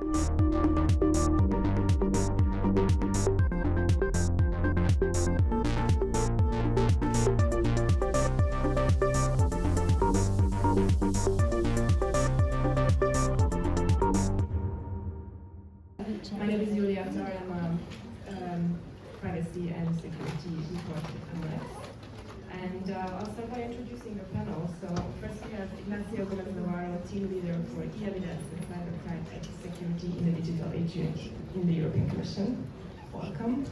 My name is Julia Tar. I'm a privacy and security reporter analyst. And I'll start by introducing the panel. So first we have Ignacio Gomez Navarro, team leader for e-evidence and cybercrime IT security in the digital age in the European Commission. Welcome.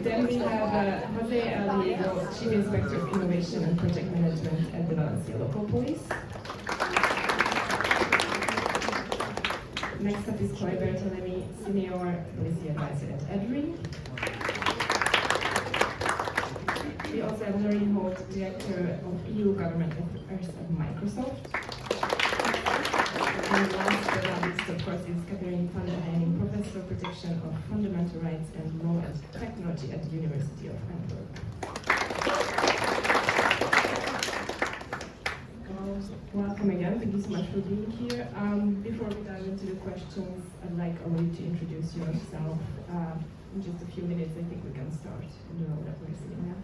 Then we have Jose Aliego, Chief Inspector of Innovation and Project Management at the Valencia Local Police. Next up is Chloe Bertolini, Senior Policy Advisor at EDRI. We also have Noreen Holt, Director of EU Government Affairs at Microsoft. And last but not least, of course, is Catherine van der Heining, Professor of Protection of Fundamental Rights and Law and Technology at the University of Antwerp. Welcome again, thank you so much for being here. Before we dive into the questions, I'd like all of you to introduce yourself. In just a few minutes, I think we can start in the row that we're sitting now.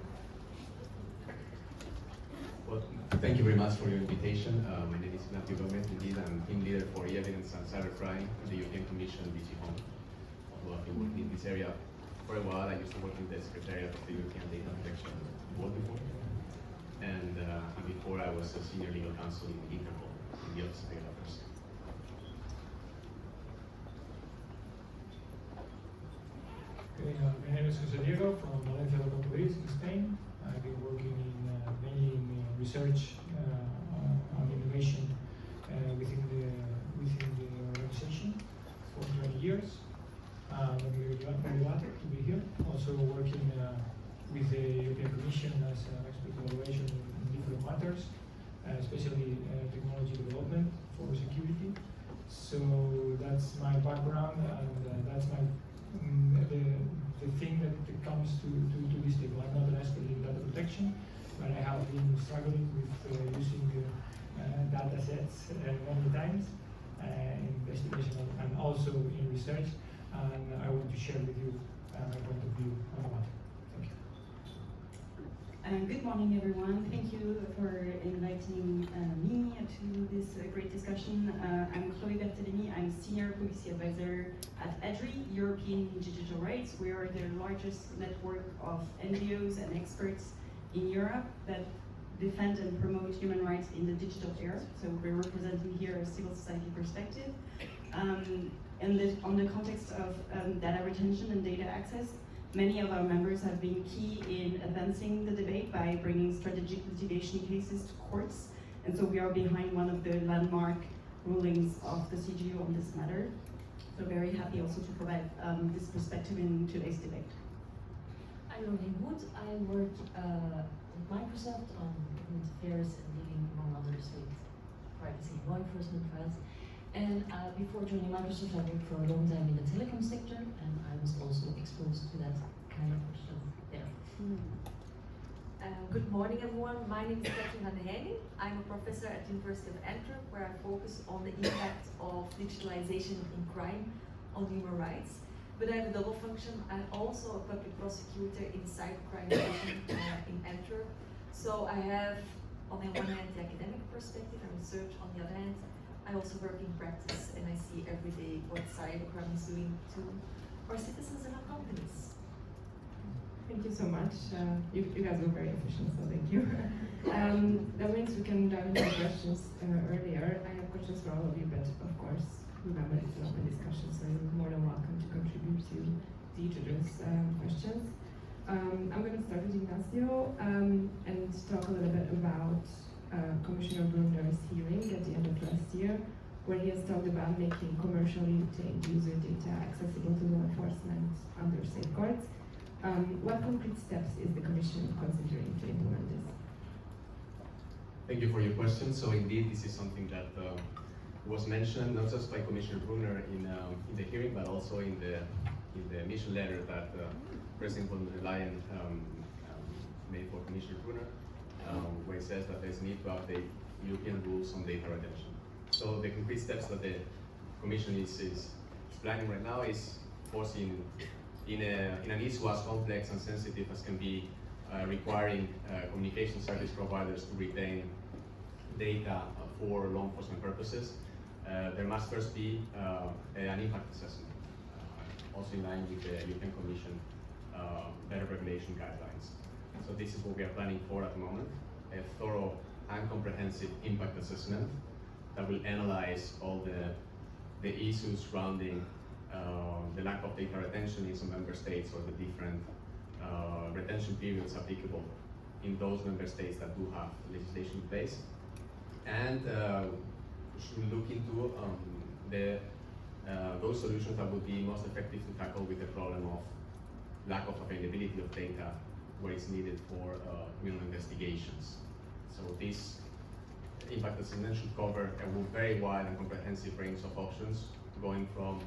Well, thank you very much for your invitation. My name is Ignacio Gomez. Indeed, I'm team leader for e-evidence and cybercrime in the European Commission, DG Home. Although I've been working in this area for a while, I used to work in the Secretariat of the European Data Protection Board before. And before I was a senior legal counsel in Interpol, in the Office of Data Affairs. Okay, my name is Jose Diego from Valencia Local Police in Spain. I've been working mainly in research on innovation within the organization for 20 years. I'm very glad to be here. Also working with the European Commission as an expert collaboration in different matters, especially technology development for security. So that's my background, and that's my the thing that comes to this table. I'm not an expert in data protection, but I have been struggling with using data sets many times in investigation and also in research, and I want to share with you my point of view on that. Thank you. Good morning, everyone. Thank you for inviting me to this great discussion. I'm Chloe Bertolini. I'm Senior Policy Advisor at EDRI, European Digital Rights. We are the largest network of NGOs and experts in Europe that defend and promote human rights in the digital era. So we're representing here a civil society perspective. On the context of data retention and data access, many of our members have been key in advancing the debate by bringing strategic litigation cases to courts. And so we are behind one of the landmark rulings of the CJU on this matter. So very happy also to provide this perspective in today's debate. I'm Noreen Holt. I work at Microsoft on government affairs and dealing, among others, with privacy and law enforcement files. And before joining Microsoft, I worked for a long time in the telecom sector, and I was also exposed to that kind of question there. Good morning, everyone. My name is Catherine van der Heining. I'm a professor at the University of Antwerp, where I focus on the impact of digitalization in crime on human rights. But I have a double function. I'm also a public prosecutor in cybercrime division in Antwerp. So I have, on the one hand, the academic perspective and research. On the other hand, I also work in practice, and I see every day what cybercrime is doing to our citizens and our companies. Thank you so much. You guys were very efficient, so thank you. That means we can dive into the questions earlier. I have questions for all of you, but of course, remember it's an open discussion, so you're more than welcome to contribute to each of those questions. I'm going to start with Ignacio and talk a little bit about Commissioner Brunner's hearing at the end of last year, where he has talked about making commercially obtained user data accessible to law enforcement under safeguards. What concrete steps is the Commission considering to implement this? Thank you for your question. So indeed, this is something that was mentioned not just by Commissioner Brunner in the hearing, but also in the mission letter that President von der Leyen made for Commissioner Brunner, where it says that there's a need to update European rules on data retention. So the concrete steps that the Commission is planning right now is forcing in an issue as complex and sensitive as can be requiring communication service providers to retain data for law enforcement purposes. There must first be an impact assessment, also in line with the European Commission better regulation guidelines. So this is what we are planning for at the moment, a thorough and comprehensive impact assessment that will analyze all the issues surrounding the lack of data retention in some member states or the different retention periods applicable in those member states that do have legislation in place. And should look into those solutions that would be most effective to tackle with the problem of lack of availability of data where it's needed for criminal investigations. So this impact assessment should cover a very wide and comprehensive range of options, going from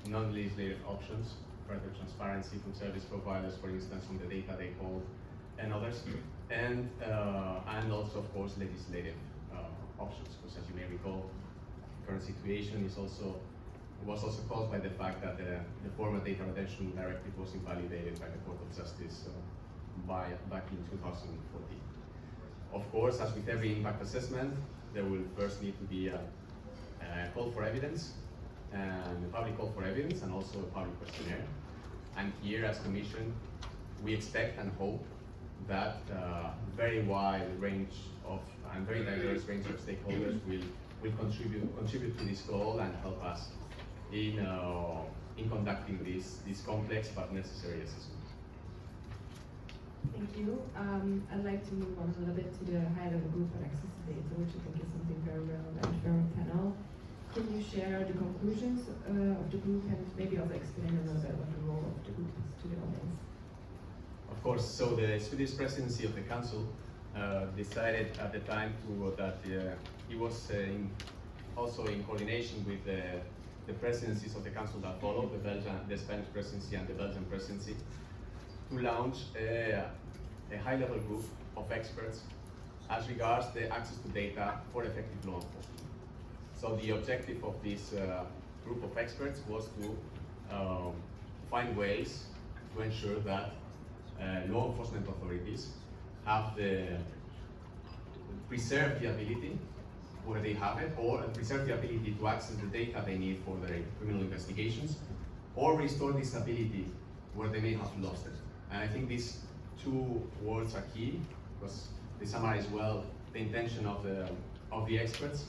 non-legislative options, further transparency from service providers, for instance, on the data they hold, and others, and also, of course, legislative options, because as you may recall, the current situation was also caused by the fact that the former data retention directive was invalidated by the Court of Justice back in 2014. Of course, as with every impact assessment, there will first need to be a call for evidence, and a public call for evidence, and also a public questionnaire. And here, as Commission, we expect and hope that very wide range of and very diverse range of stakeholders will contribute to this goal and help us in conducting this complex but necessary assessment. Thank you. I'd like to move on a little bit to the high-level group on access to data, which I think is something very relevant for our panel. Can you share the conclusions of the group and maybe also explain a little bit what the role of the group is to the audience? Of course. So the Swedish presidency of the Council decided at the time that it was also in coordination with the presidencies of the Council that followed, the Spanish presidency and the Belgian presidency, to launch a high-level group of experts as regards the access to data for effective law enforcement. So the objective of this group of experts was to find ways to ensure that law enforcement authorities have preserve the ability where they have it, or preserve the ability to access the data they need for their criminal investigations, or restore this ability where they may have lost it. And I think these two words are key because they summarize well the intention of the experts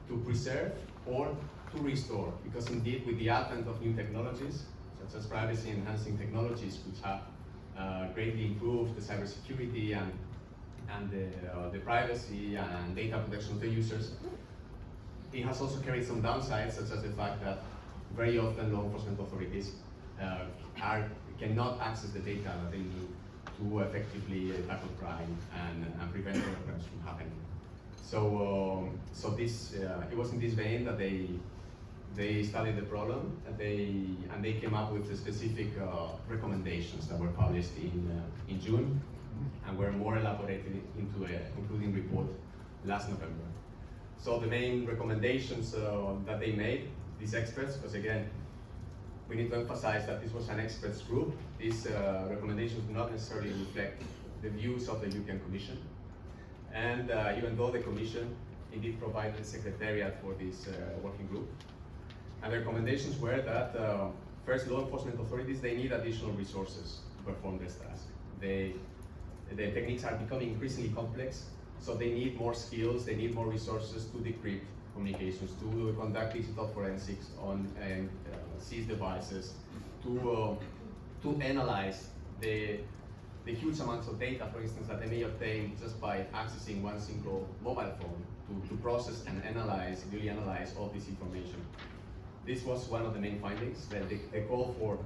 to preserve or to restore. Because indeed, with the advent of new technologies, such as privacy-enhancing technologies, which have greatly improved the cybersecurity and the privacy and data protection of the users, it has also carried some downsides, such as the fact that very often law enforcement authorities cannot access the data that they need to effectively tackle crime and prevent crimes from happening. So, it was in this vein that they studied the problem and they came up with the specific recommendations that were published in June and were more elaborated into a concluding report last November. So the main recommendations that they made, these experts, because again, we need to emphasize that this was an experts group. These recommendations do not necessarily reflect the views of the European Commission. And even though the Commission indeed provided the secretariat for this working group, and the recommendations were that first, law enforcement authorities, they need additional resources to perform this task. The techniques are becoming increasingly complex, so they need more skills, they need more resources to decrypt communications, to conduct digital forensics on seize devices, to analyze the huge amounts of data, for instance, that they may obtain just by accessing one single mobile phone, to process and really analyze all this information. This was one of the main findings, that they call for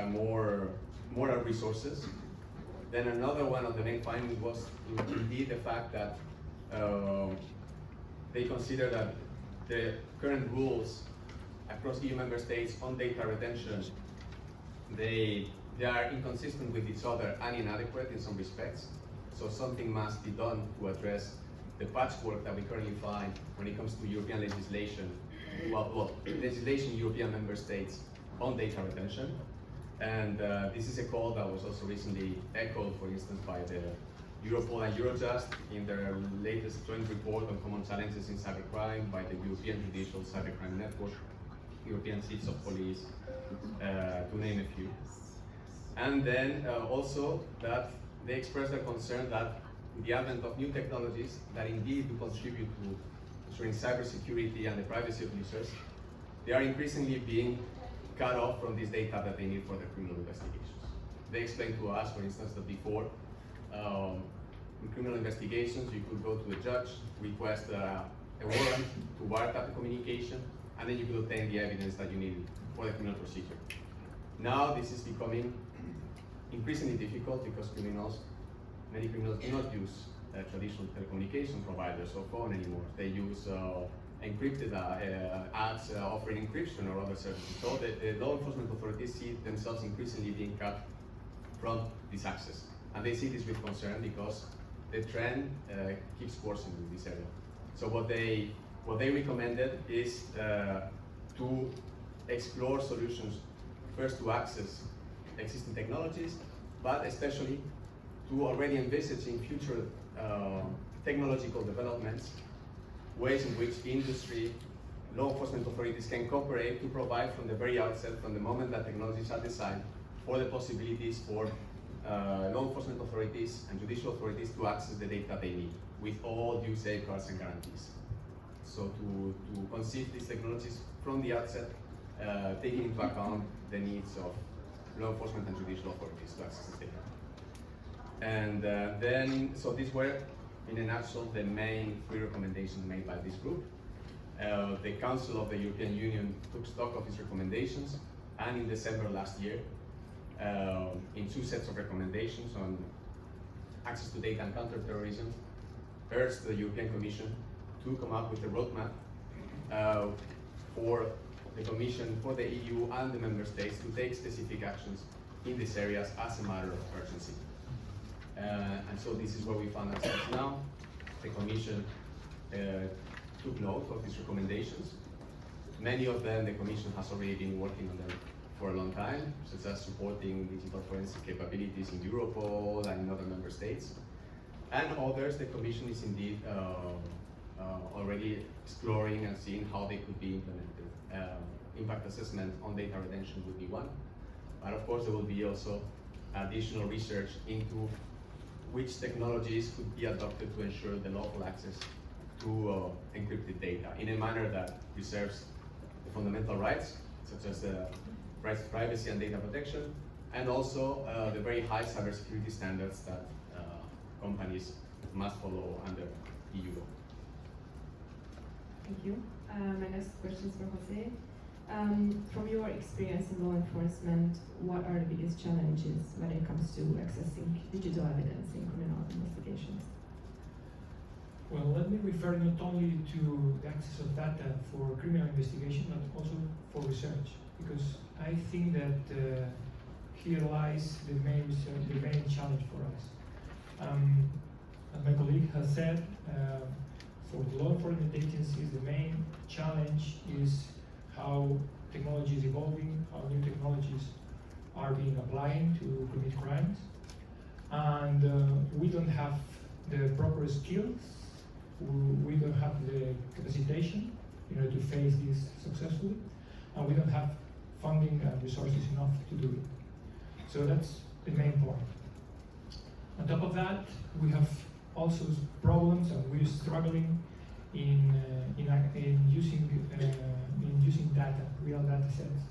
more resources. Then another one of the main findings was indeed the fact that they consider that the current rules across EU member states on data retention, they are inconsistent with each other and inadequate in some respects. So something must be done to address the patchwork that we currently find when it comes to European legislation, legislation in European member states on data retention. And this is a call that was also recently echoed, for instance, by the Europol and Eurojust in their latest joint report on common challenges in cybercrime by the European Judicial Cybercrime Network, European Chiefs of Police, to name a few. And then also that they expressed their concern that with the advent of new technologies that indeed do contribute to ensuring cybersecurity and the privacy of users, they are increasingly being cut off from this data that they need for their criminal investigations. They explained to us, for instance, that before, in criminal investigations, you could go to a judge, request a warrant to wiretap the communication, and then you could obtain the evidence that you needed for the criminal procedure. Now this is becoming increasingly difficult because many criminals do not use traditional telecommunication providers or phone anymore. They use encrypted ads offering encryption or other services. So the law enforcement authorities see themselves increasingly being cut from this access. And they see this with concern because the trend keeps worsening in this area. So what they recommended is to explore solutions first to access existing technologies, but especially to already envisaging future technological developments, ways in which industry, law enforcement authorities can cooperate to provide from the very outset, from the moment that technologies are designed, for the possibilities for law enforcement authorities and judicial authorities to access the data they need with all due safeguards and guarantees. So to conceive these technologies from the outset, taking into account the needs of law enforcement and judicial authorities to access this data. And so these were, in a nutshell, the main 3 recommendations made by this group. The Council of the European Union took stock of these recommendations, and in December last year, in 2 sets of recommendations on access to data and counterterrorism, urged the European Commission to come up with a roadmap for the Commission, for the EU and the Member States to take specific actions in these areas as a matter of urgency. And so this is where we found ourselves now. The Commission took note of these recommendations. Many of them the Commission has already been working on them for a long time, such as supporting digital forensic capabilities in Europol and in other member states. And others, the Commission is indeed already exploring and seeing how they could be implemented. Impact assessment on data retention would be one, but of course there will be also additional research into which technologies could be adopted to ensure the lawful access to encrypted data in a manner that preserves the fundamental rights, such as the rights to privacy and data protection, and also the very high cybersecurity standards that companies must follow under EU law. Thank you. My next question is for Jose. From your experience in law enforcement, what are the biggest challenges when it comes to accessing digital evidence in criminal investigations? Well, let me refer not only to the access of data for criminal investigation, but also for research, because I think that here lies the main challenge for us. As my colleague has said, for the law enforcement agencies, the main challenge is how technology is evolving, how new technologies are being applied to commit crimes, and we don't have the proper skills, we don't have the capacitation in order to face this successfully, and we don't have funding and resources enough to do it. So that's the main point. On top of that, we have also problems, and we're struggling in using data, real data sets,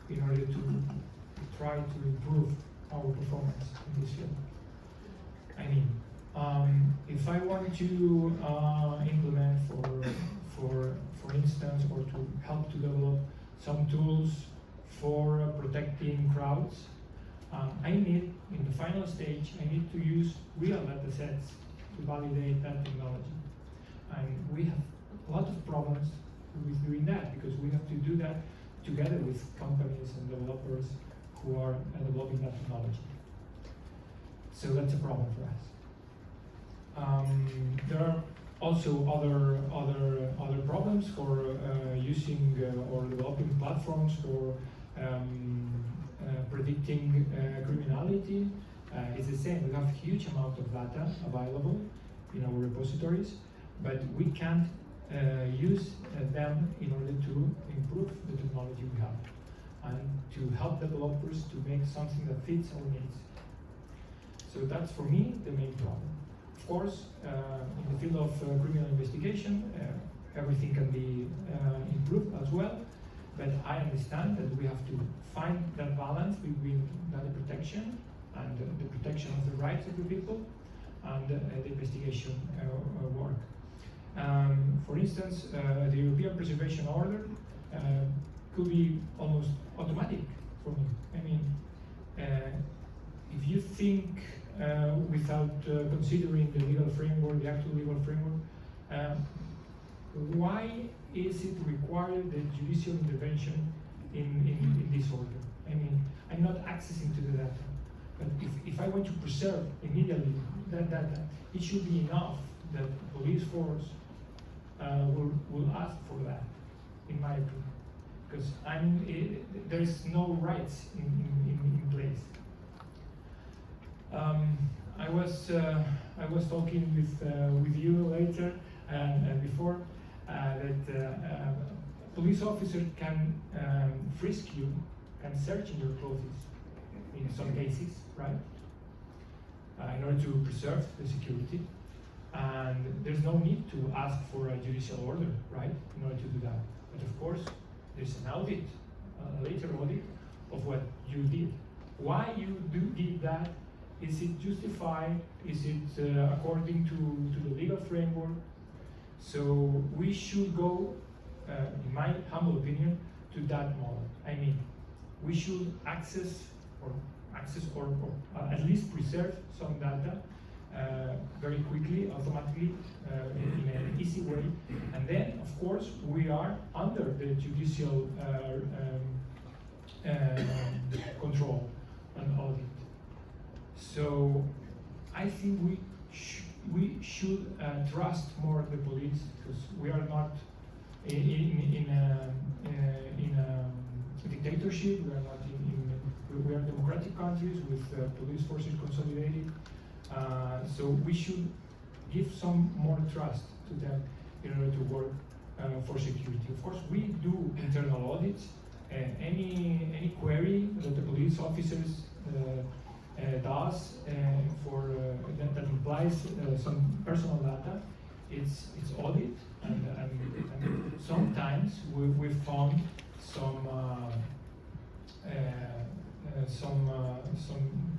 in order to try to improve our performance in this field. I mean, if I want to implement, for instance, or to help to develop some tools for protecting crowds, I need, in the final stage, I need to use real data sets to validate that technology. And we have a lot of problems with doing that, because we have to do that together with companies and developers who are developing that technology. So that's a problem for us. There are also other problems for using or developing platforms for predicting criminality. It's the same. We have huge amount of data available in our repositories, but we can't use them in order to improve the technology we have and to help developers to make something that fits our needs. So that's for me the main problem. Of course, in the field of criminal investigation, everything can be improved as well, but I understand that we have to find that balance between data protection and the protection of the rights of the people and the investigation work. For instance, the European Preservation Order could be almost automatic for me. I mean, if you think without considering the legal framework, the actual legal framework, why is it required the judicial intervention in this order? I mean, I'm not accessing to the data, but if I want to preserve immediately that data, it should be enough that the police force will ask for that, in my opinion, because there is no rights in place. I was talking with you later and before that police officer can frisk you, can search in your clothes in some cases, right? In order to preserve the security, and there's no need to ask for a judicial order, right? In order to do that, but of course there's an audit, a later audit of what you did, why you did that. Is it justified? Is it according to the legal framework? So we should go, in my humble opinion, to that model. I mean, we should access or at least preserve some data very quickly, automatically, in an easy way. And then, of course, we are under the judicial control and audit. So I think we should trust more the police, because we are not in a dictatorship. We are not we are democratic countries with police forces consolidated. So we should give some more trust to them in order to work for security. Of course, we do internal audits. Any query that the police officers does for that implies some personal data, it's audit, and sometimes we found some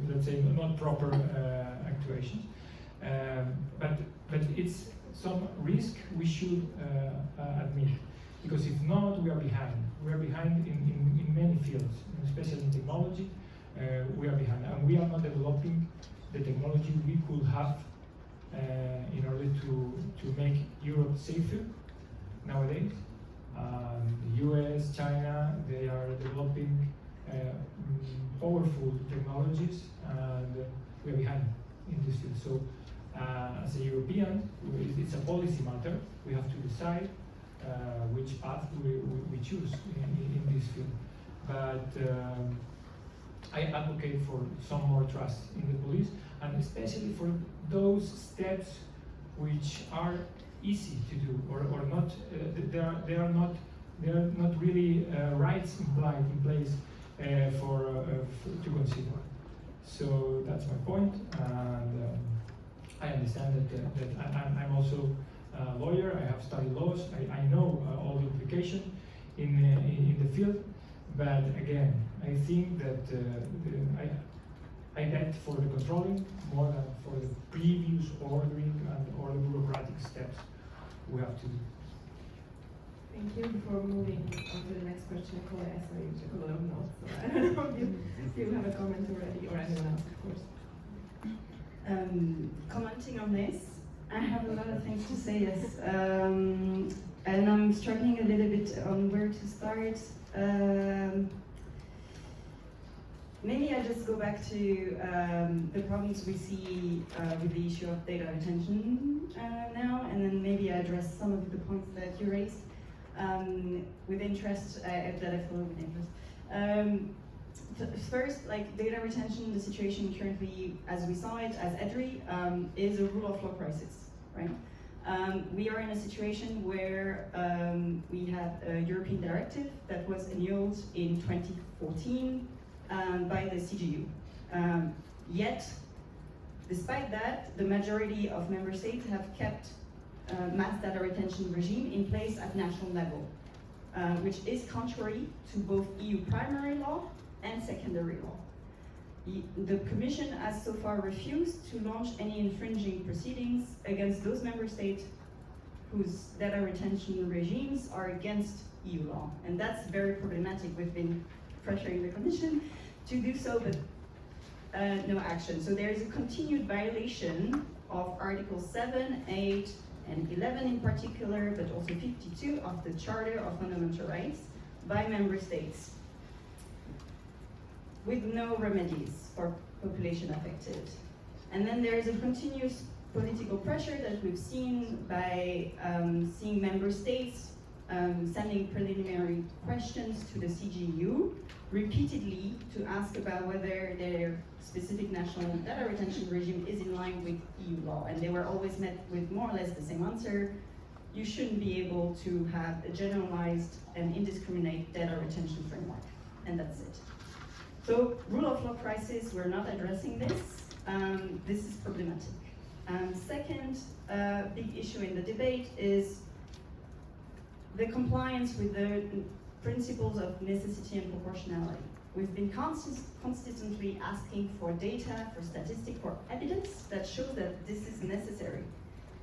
let's say not proper actuations, but it's some risk we should admit, because if not, we are behind. We are behind in many fields, especially in technology. We are behind, and we are not developing the technology we could have in order to make Europe safer nowadays. The US, China, they are developing powerful technologies, and we are behind in this field. So, as a European, it's a policy matter. We have to decide which path we choose in this field. But I advocate for some more trust in the police, and especially for those steps which are easy to do, or not. They are not really rights implied in place to consider. So that's my point, and I understand that I'm also a lawyer. I have studied laws. I know all the implications in the field. But again, I think that I bet for the controlling more than for the previous ordering and all the bureaucratic steps we have to do. Thank you. Before moving on to the next question, Nicole, I saw you took a lot of notes, so I don't know if you have a comment already, or anyone else, of course. Commenting on this, I have a lot of things to say, yes. And I'm struggling a little bit on where to start. Maybe I just go back to the problems we see with the issue of data retention now, and then maybe address some of the points that you raised with interest, that I follow with interest. First, like data retention, the situation currently, as we saw it, as EDRI, is a rule of law crisis, right? We are in a situation where we have a European directive that was annulled in 2014 by the CGU. Yet, despite that, the majority of member states have kept mass data retention regime in place at national level, which is contrary to both EU primary law and secondary law. The Commission has so far refused to launch any infringing proceedings against those member states whose data retention regimes are against EU law. And that's very problematic. We've been pressuring the Commission to do so, but no action. So there is a continued violation of Article 7, 8, and 11 in particular, but also 52 of the Charter of Fundamental Rights by member states, with no remedies for population affected. And then there is a continuous political pressure that we've seen by seeing member states sending preliminary questions to the CGU repeatedly to ask about whether their specific national data retention regime is in line with EU law. And they were always met with more or less the same answer: you shouldn't be able to have a generalized and indiscriminate data retention framework. And that's it. So, rule of law crisis, we're not addressing this. This is problematic. Second big issue in the debate is the compliance with the principles of necessity and proportionality. We've been consistently asking for data, for statistics, for evidence that shows that this is necessary.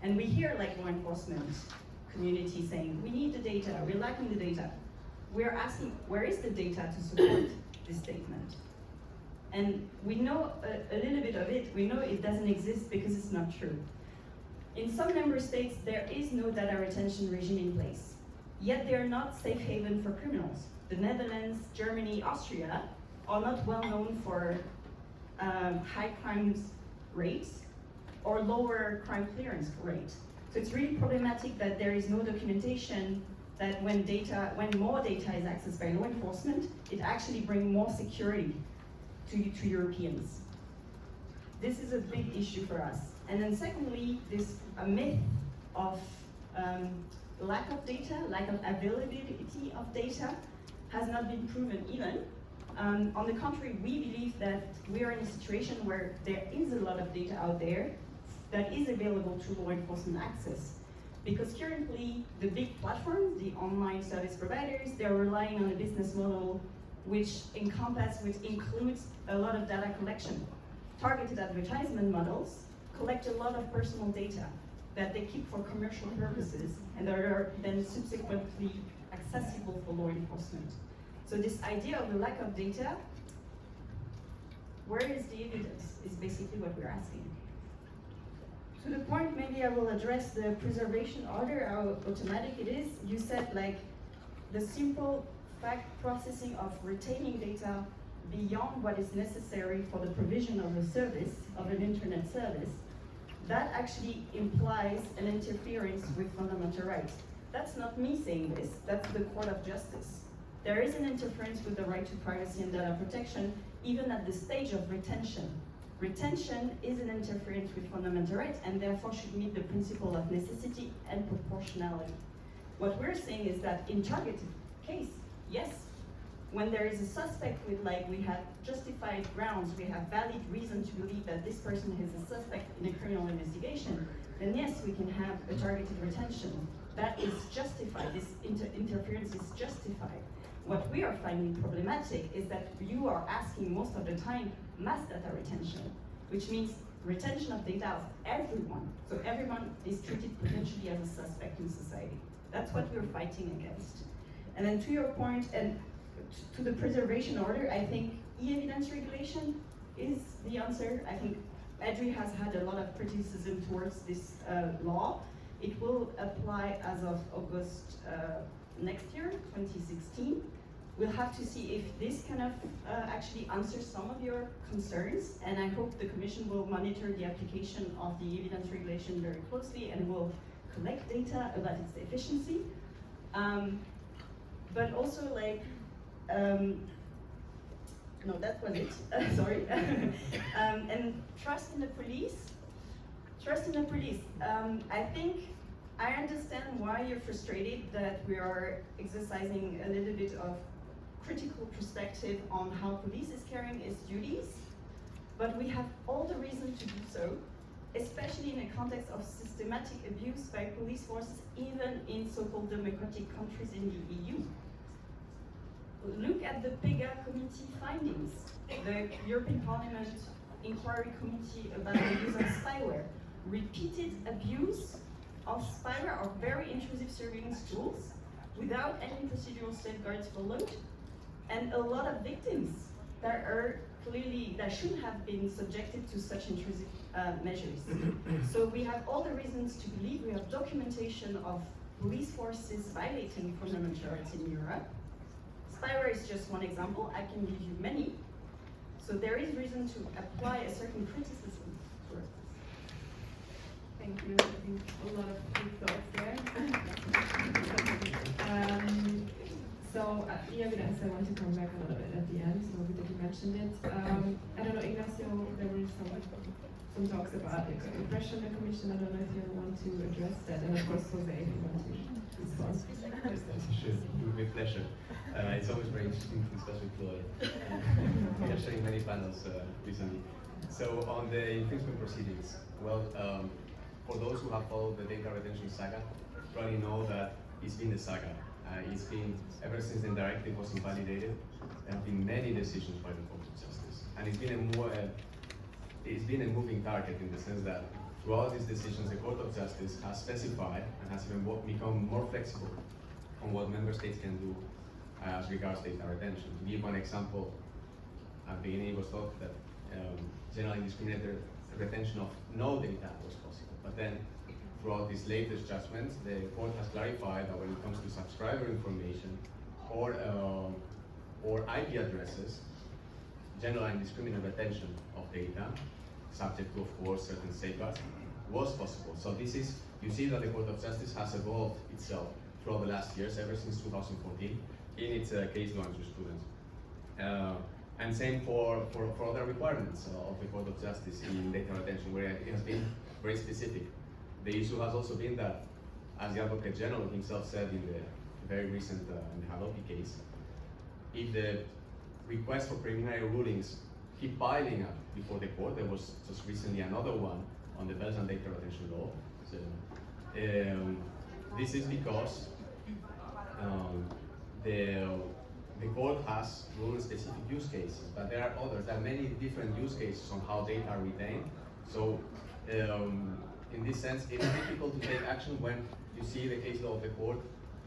And we hear like law enforcement community saying, we need the data, we're lacking the data. We're asking, where is the data to support this statement? And we know a little bit of it. We know it doesn't exist because it's not true. In some member states, there is no data retention regime in place. Yet they are not safe haven for criminals. The Netherlands, Germany, Austria are not well known for high crime rates or lower crime clearance rate. So it's really problematic that there is no documentation that when more data is accessed by law enforcement, it actually brings more security to Europeans. This is a big issue for us. And then secondly, this myth of lack of data, lack of availability of data has not been proven even. On the contrary, we believe that we are in a situation where there is a lot of data out there that is available to law enforcement access. Because currently, the big platforms, the online service providers, they're relying on a business model which includes a lot of data collection. Targeted advertisement models collect a lot of personal data that they keep for commercial purposes and that are then subsequently accessible for law enforcement. So this idea of the lack of data, where is the evidence, is basically what we're asking. To the point, maybe I will address the preservation order, how automatic it is. You said like the simple fact processing of retaining data beyond what is necessary for the provision of a service, of an internet service, that actually implies an interference with fundamental rights. That's not me saying this, that's the Court of Justice. There is an interference with the right to privacy and data protection, even at the stage of retention. Retention is an interference with fundamental rights and therefore should meet the principle of necessity and proportionality. What we're saying is that in targeted case, yes, when there is a suspect with we have justified grounds, we have valid reason to believe that this person is a suspect in a criminal investigation, then yes, we can have a targeted retention. That is justified, this interference is justified. What we are finding problematic is that you are asking most of the time mass data retention, which means retention of data of everyone. So everyone is treated potentially as a suspect in society. That's what we're fighting against. And then to your point, and to the preservation order, I think e-evidence regulation is the answer. I think EDRI has had a lot of criticism towards this law. It will apply as of August next year, 2016. we'll have to see if this kind of actually answers some of your concerns, and I hope the Commission will monitor the application of the evidence regulation very closely and will collect data about its efficiency. But also like, no, that was it, sorry. And trust in the police. Trust in the police. I think I understand why you're frustrated that we are exercising a little bit of critical perspective on how police is carrying its duties, but we have all the reason to do so, especially in a context of systematic abuse by police forces, even in so-called democratic countries in the EU. Look at the PEGA committee findings, the European Parliament Inquiry Committee about the use of spyware. Repeated abuse of spyware or very intrusive surveillance tools without any procedural safeguards followed, and a lot of victims that are clearly, that should have been subjected to such intrusive measures. So we have all the reasons to believe, we have documentation of police forces violating fundamental rights in Europe. Spyware is just one example, I can give you many. So there is reason to apply a certain criticism towards this. Thank you. I think a lot of good thoughts there. E-evidence, I want to come back a little bit at the end, so we didn't mention it. I don't know, Ignacio, there were some talks about the pressure on the Commission. I don't know if you want to address that, and of course, Jose, if you want to respond. Sure, with pleasure. It's always very interesting to discuss with Chloe. We are sharing many panels recently. So on the infringement proceedings, well, for those who have followed the data retention saga, probably know that it's been a saga. It's been, ever since the directive was invalidated, there have been many decisions by the Court of Justice. And it's been a moving target in the sense that throughout these decisions, the Court of Justice has specified and has even become more flexible on what member states can do as regards data retention. To give one example, at the beginning it was thought that generally indiscriminate retention of no data was possible. But then, throughout these latest judgments, the court has clarified that when it comes to subscriber information or IP addresses, general and indiscriminate retention of data, subject to, of course, certain safeguards, was possible. So this is, you see that the Court of Justice has evolved itself throughout the last years, ever since 2014, in its case law jurisprudence. And same for other requirements of the Court of Justice in data retention, where it has been very specific. The issue has also been that, as the Advocate General himself said in the very recent in the Hadopi case, if the requests for preliminary rulings keep piling up before the court, there was just recently another one on the Belgian data retention law. So, this is because the court has ruled specific use cases, but there are others. There are many different use cases on how data are retained. So, in this sense, it's difficult to take action when you see the case law of the court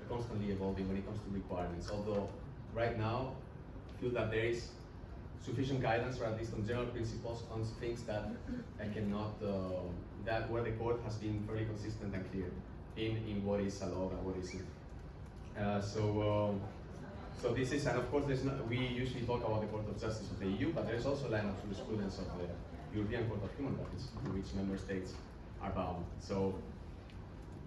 constantly evolving when it comes to requirements. Although, right now, I feel that there is sufficient guidance, or at least on general principles, on things that I cannot, that where the court has been fairly consistent and clear in what is allowed and what isn't. So this is, and of course, we usually talk about the Court of Justice of the EU, but there is also a line of jurisprudence of the European Court of Human Rights, to which member states are bound. So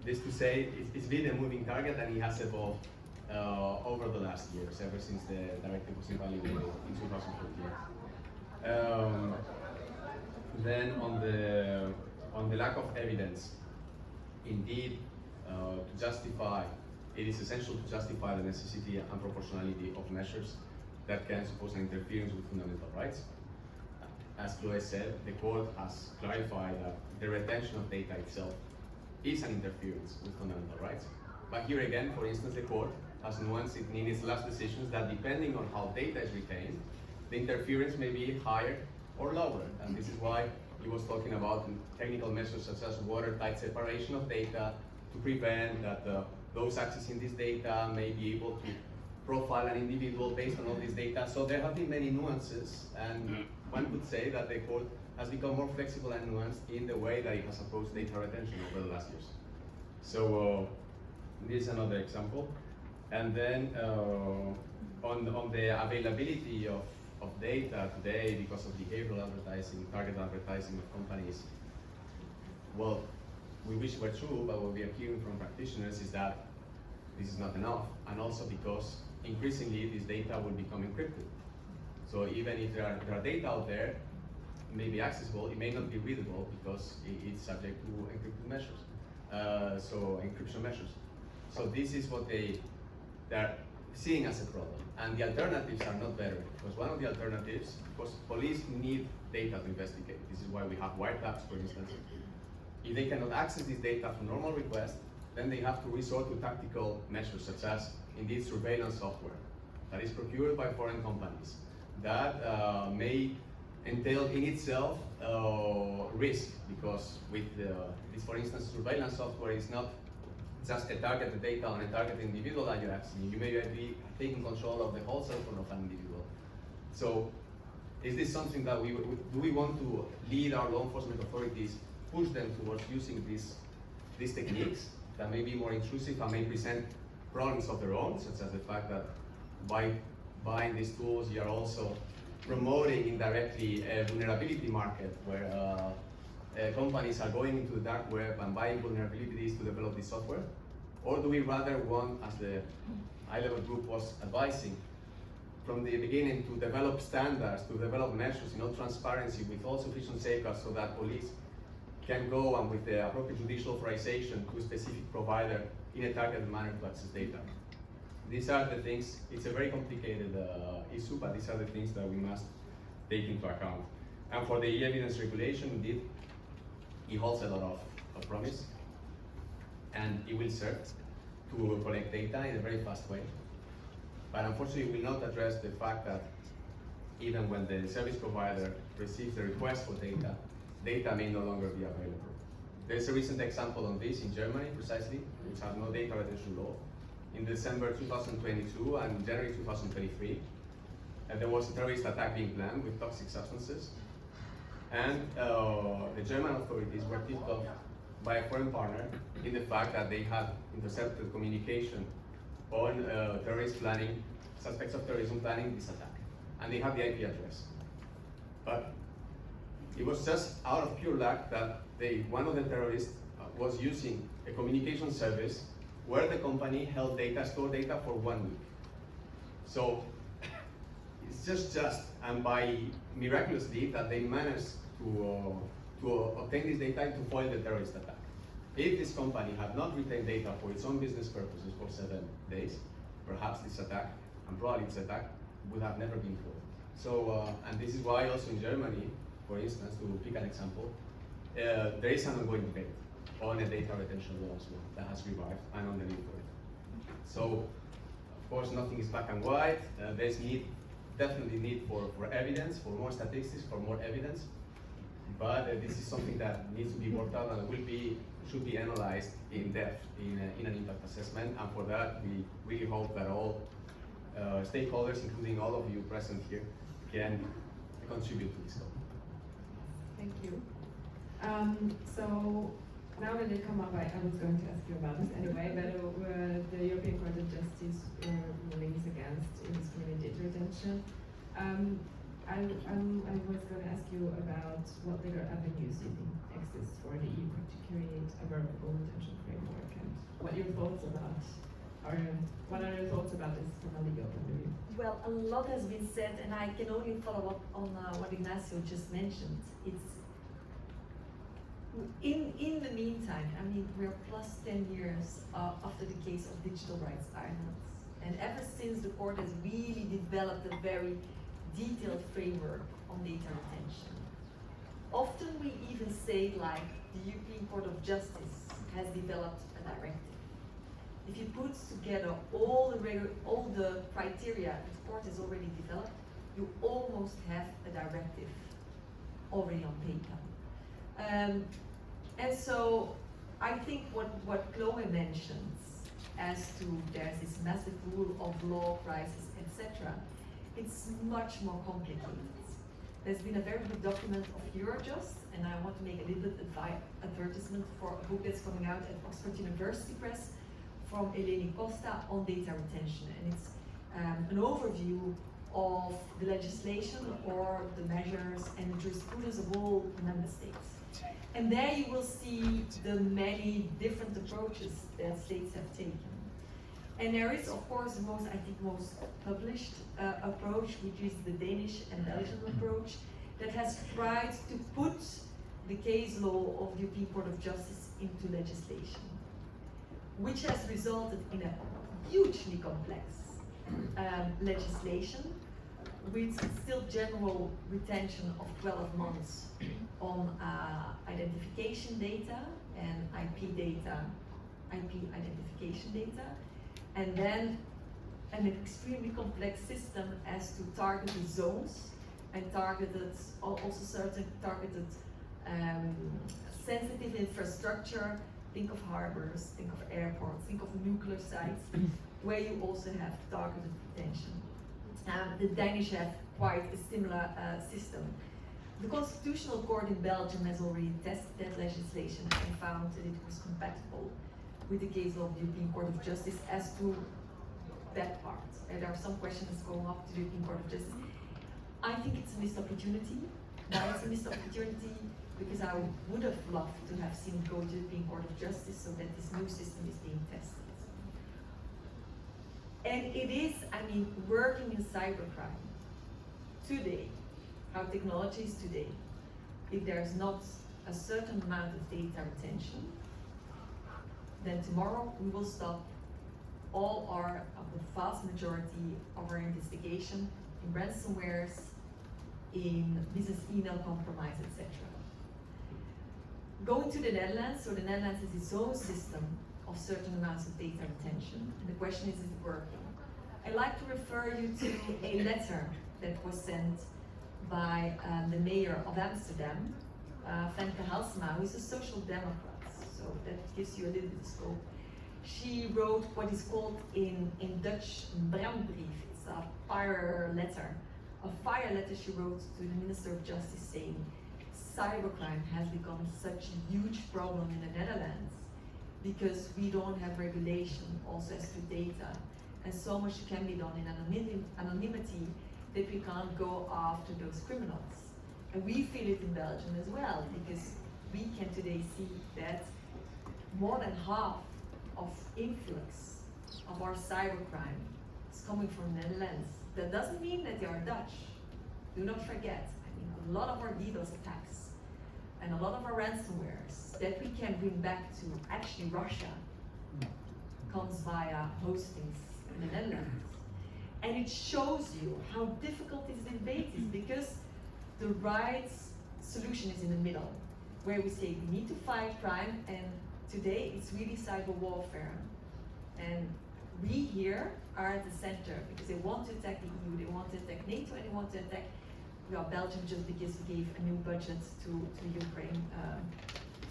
this to say, it's been a moving target, and it has evolved over the last years, ever since the directive was invalidated in 2014. Then on the lack of evidence, indeed, to justify, it is essential to justify the necessity and proportionality of measures that can suppose an interference with fundamental rights. As Chloe said, the court has clarified that the retention of data itself is an interference with fundamental rights. But here again, for instance, the court has nuanced it in its last decisions that depending on how data is retained, the interference may be higher or lower. And this is why he was talking about technical measures such as watertight separation of data to prevent that those accessing this data may be able to profile an individual based on all this data. So there have been many nuances, and one could say that the court has become more flexible and nuanced in the way that it has approached data retention over the last years. So this is another example. And then on the availability of data today, because of behavioral advertising, target advertising of companies, well, we wish it were true, but what we are hearing from practitioners is that this is not enough, and also because increasingly this data will become encrypted. So even if there are data out there, may be accessible, it may not be readable because it's subject to encrypted measures, so encryption measures. So this is what they're seeing as a problem. And the alternatives are not better, because one of the alternatives, because police need data to investigate. This is why we have wiretaps, for instance. If they cannot access this data from normal requests, then they have to resort to tactical measures, such as indeed surveillance software that is procured by foreign companies that may entail in itself risk, because with this, for instance, surveillance software is not just a targeted data on a targeted individual that you're accessing. You may be taking control of the whole cell phone of an individual. So is this something that do we want to lead our law enforcement authorities, push them towards using these techniques that may be more intrusive and may present problems of their own, such as the fact that by buying these tools, you're also promoting indirectly a vulnerability market where companies are going into the dark web and buying vulnerabilities to develop this software? Or do we rather want, as the high-level group was advising, from the beginning to develop standards, to develop measures in all transparency with all sufficient safeguards so that police can go and with the appropriate judicial authorization to a specific provider in a targeted manner to access data? These are the things, it's a very complicated issue, but these are the things that we must take into account. And for the e-evidence regulation, indeed, it holds a lot of promise, and it will serve to collect data in a very fast way. But unfortunately, it will not address the fact that even when the service provider receives the request for data, data may no longer be available. There's a recent example on this in Germany, precisely, which has no data retention law. In December 2022 and January 2023, there was a terrorist attack being planned with toxic substances. And the German authorities were tipped off by a foreign partner in the fact that they had intercepted communication on terrorist planning, suspects of terrorism planning this attack. And they had the IP address. But it was just out of pure luck that one of the terrorists was using a communication service where the company held data, stored data for 1 week. So it's just, and by miraculously that they managed to obtain this data and to foil the terrorist attack. If this company had not retained data for its own business purposes for 7 days, perhaps this attack, and probably this attack, would have never been foiled. So, and this is why also in Germany, for instance, to pick an example, there is an ongoing debate on a data retention law as well that has revived and on the need for it. So, of course, nothing is black and white. There's definitely need for evidence, for more statistics, for more evidence. But this is something that needs to be worked out and should be analyzed in depth in an impact assessment. And for that, we really hope that all stakeholders, including all of you present here, can contribute to this topic. Thank you. So now that it come up, I was going to ask you about this anyway, but the European Court of Justice rulings against indiscriminate data retention. I was going to ask you about what legal avenues you think exist for the EU to create a verbal retention framework, and what your thoughts about what are your thoughts about this from a legal point of view? Well, a lot has been said, and I can only follow up on what Ignacio just mentioned. It's in the meantime, I mean, we're plus 10 years after the case of Digital Rights Ireland, and ever since the court has really developed a very detailed framework on data retention. Often we even say, like, the European Court of Justice has developed a directive. If you put together all the criteria the court has already developed, you almost have a directive already on paper. And so I think what Chloe mentions as to there's this massive rule of law crisis, etc., it's much more complicated. There's been a very good document of Eurojust, and I want to make a little bit advertisement for a book that's coming out at Oxford University Press from Eleni Costa on data retention, and it's an overview of the legislation or the measures and the jurisprudence of all member states. And there you will see the many different approaches that states have taken. And there is, of course, the most published approach, which is the Danish and Belgian approach, that has tried to put the case law of the European Court of Justice into legislation, which has resulted in a hugely complex legislation with still general retention of 12 months on identification data and IP identification data, and then an extremely complex system as to targeted zones and also certain targeted sensitive infrastructure. Think of harbors, think of airports, think of nuclear sites, where you also have targeted retention. The Danish have quite a similar system. The Constitutional Court in Belgium has already tested that legislation and found that it was compatible with the case law of the European Court of Justice as to that part. There are some questions going up to the European Court of Justice. I think it's a missed opportunity. Why it's a missed opportunity? Because I would have loved to have seen it go to the European Court of Justice so that this new system is being tested. And it is, working in cybercrime today, how technology is today, if there's not a certain amount of data retention, then tomorrow we will stop the vast majority of our investigation in ransomwares, in business email compromise, etc. Going to the Netherlands, so the Netherlands has its own system of certain amounts of data retention, and the question is it working? I'd like to refer you to a letter that was sent by the mayor of Amsterdam, Femke Halsema, who is a social democrat, so that gives you a little bit of scope. She wrote what is called in Dutch brandbrief. It's a fire letter she wrote to the Minister of Justice saying cybercrime has become such a huge problem in the Netherlands because we don't have regulation also as to data, and so much can be done in anonymity that we can't go after those criminals. And we feel it in Belgium as well, because we can today see that more than half of influx of our cybercrime is coming from the Netherlands. That doesn't mean that they are Dutch. Do not forget, a lot of our DDoS attacks and a lot of our ransomwares that we can bring back to actually Russia comes via hostings in the Netherlands. And it shows you how difficult this debate is, because the right solution is in the middle, where we say we need to fight crime, and today it's really cyber warfare. And we here are at the center because they want to attack the EU, they want to attack NATO, and they want to attack Belgium just because we gave a new budget to Ukraine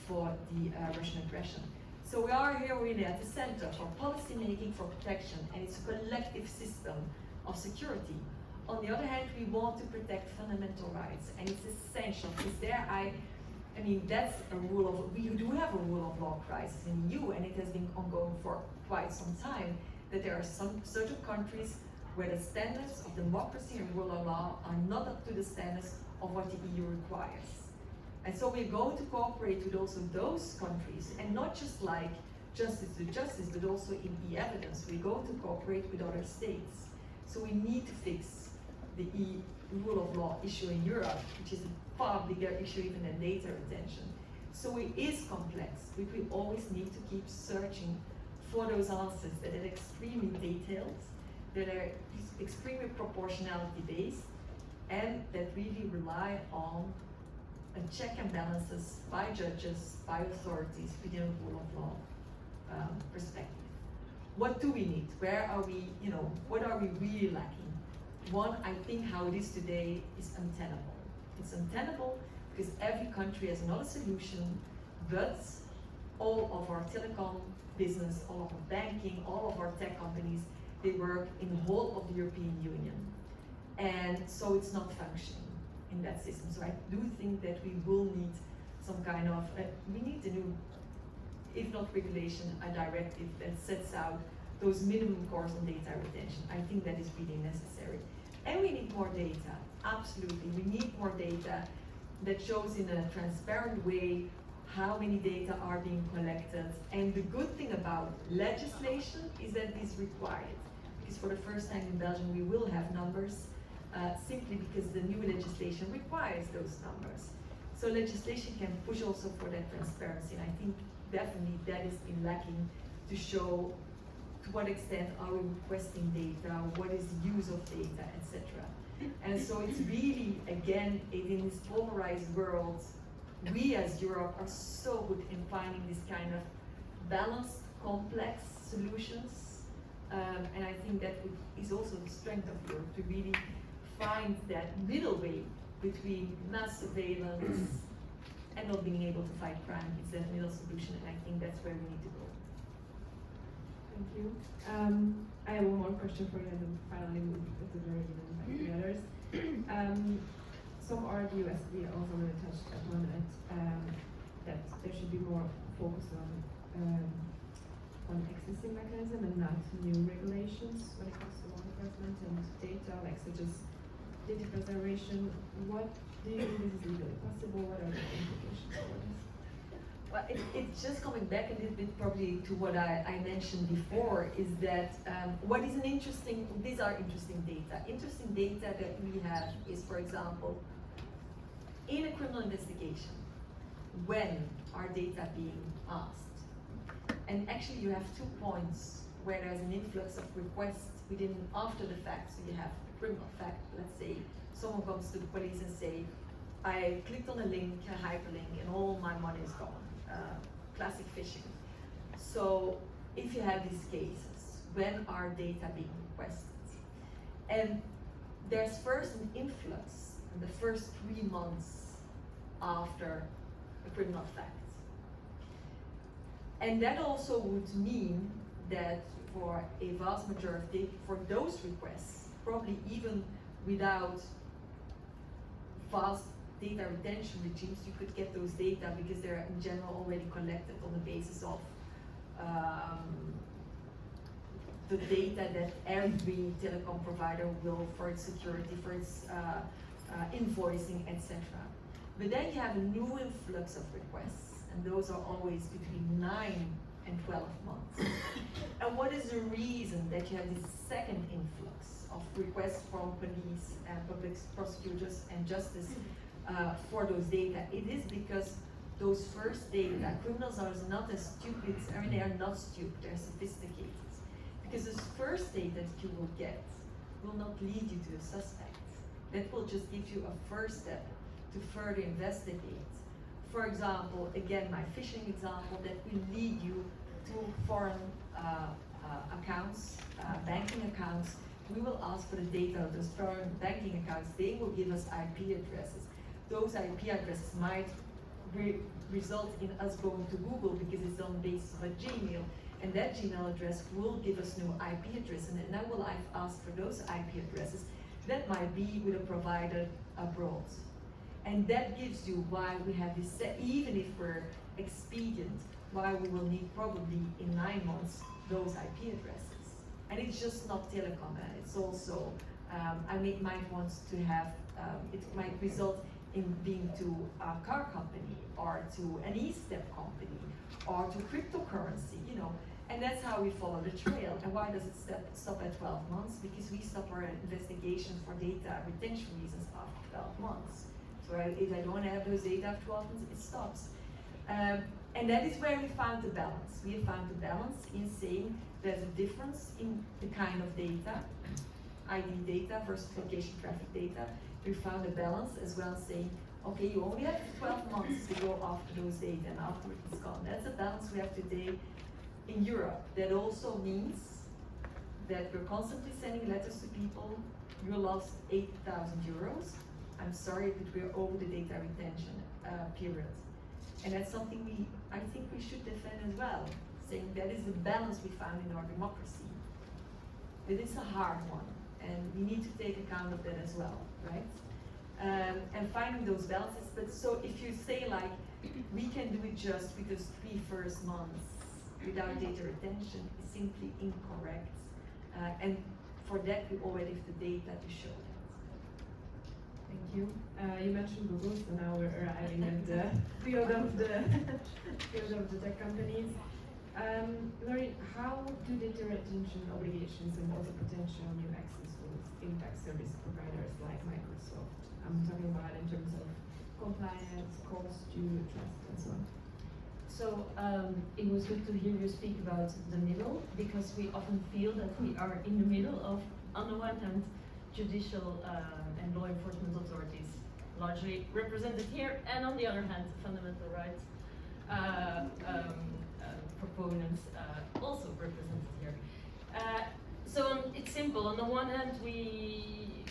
for the Russian aggression. So we are here really at the center for policy making, for protection, and it's a collective system of security. On the other hand, we want to protect fundamental rights, and it's essential because that's a rule of, we do have a rule of law crisis in the EU, and it has been ongoing for quite some time, that there are some certain countries where the standards of democracy and rule of law are not up to the standards of what the EU requires. And so we're going to cooperate with also those countries, and not just like justice to justice, but also in e-evidence. We're going to cooperate with other states. So we need to fix the rule of law issue in Europe, which is a far bigger issue even than data retention. So it is complex, but we always need to keep searching for those answers that are extremely detailed, that are extremely proportionality based, and that really rely on a check and balances by judges, by authorities within a rule of law perspective. What do we need? Where are we, what are we really lacking? One, I think how it is today is untenable. It's untenable because every country has another solution, but all of our telecom business, all of our banking, all of our tech companies, they work in the whole of the European Union. And so it's not functioning in that system. So I do think that we will need some kind of, we need a new if not regulation, a directive that sets out those minimum cores on data retention. I think that is really necessary. And we need more data, absolutely. We need more data that shows in a transparent way how many data are being collected. And the good thing about legislation is that it is required. Because for the first time in Belgium, we will have numbers simply because the new legislation requires those numbers. So legislation can push also for that transparency. And I think definitely that has been lacking to show to what extent are we requesting data, what is the use of data, etc. And so it's really, again, in this polarized world, we as Europe are so good in finding this kind of balanced, complex solutions. And I think that is also the strength of Europe, to really find that middle way between mass surveillance and not being able to fight crime. It's that middle solution, and I think that's where we need to go. Thank you. I have one more question for you, and then finally move to the regular and back to the others. Some argue, as we also already touched upon it, that there should be more focus on existing mechanism and not new regulations when it comes to law enforcement and data, like such as data preservation. What do you think this is legally possible? What are the implications for this? Well, it's just coming back a little bit probably to what I mentioned before, is that what is an interesting, these are interesting data. Interesting data that we have is, for example, in a criminal investigation, when are data being asked? And actually you have 2 points where there's an influx of requests within after the fact. So you have the criminal fact, let's say someone comes to the police and say, I clicked on a link, a hyperlink, and all my money is gone. Classic phishing. So if you have these cases, when are data being requested? And there's first an influx in the first 3 months after a criminal fact. And that also would mean that for a vast majority, for those requests, probably even without fast data retention regimes, you could get those data because they're in general already collected on the basis of the data that every telecom provider will for its security, for its invoicing, etc. But then you have a new influx of requests, and those are always between 9 and 12 months. And what is the reason that you have this second influx of requests from police and public prosecutors and justice for those data? It is because those first data, criminals are not as stupid, I mean, they are not stupid, they're sophisticated. Because this first data that you will get will not lead you to a suspect. That will just give you a first step to further investigate. For example, again, my phishing example, that will lead you to foreign accounts, banking accounts. We will ask for the data of those foreign banking accounts. They will give us IP addresses. Those IP addresses might result in us going to Google because it's on the basis of a Gmail, and that Gmail address will give us new IP address, and then will I ask for those IP addresses that might be with a provider abroad. And that gives you why we have this, even if we're expedient, why we will need probably in 9 months those IP addresses. And it's just not telecom, it's also, might want to have, it might result in being to a car company or to an e-step company or to cryptocurrency, you know. And that's how we follow the trail. And why does it stop at 12 months? Because we stop our investigation for data retention reasons after 12 months. So if I don't have those data after 12 months, it stops. And that is where we found the balance. We have found the balance in saying there's a difference in the kind of data, ID data versus location traffic data. We found a balance as well, saying, okay, you only have 12 months to go after those data, and afterwards it's gone. That's a balance we have today in Europe. That also means that we're constantly sending letters to people. You lost 8,000 euros. I'm sorry, but we're over the data retention period. And that's something I think we should defend as well, saying that is the balance we found in our democracy. It is a hard one, and we need to take account of that as well, right? And finding those balances. But so if you say like, we can do it just with those 3 first months without data retention is simply incorrect. And for that, we already have the data to show that. Thank you. You mentioned Google, so now we're arriving at the field of the field of the tech companies. Laurie, how do data retention obligations and also potential new access rules impact service providers like Microsoft? I'm talking about in terms of compliance, cost, due, trust, and so on. So it was good to hear you speak about the middle, because we often feel that we are in the middle of, on the one hand, judicial and law enforcement authorities, largely represented here, and on the other hand, fundamental rights proponents also represented here. So it's simple. On the one hand, we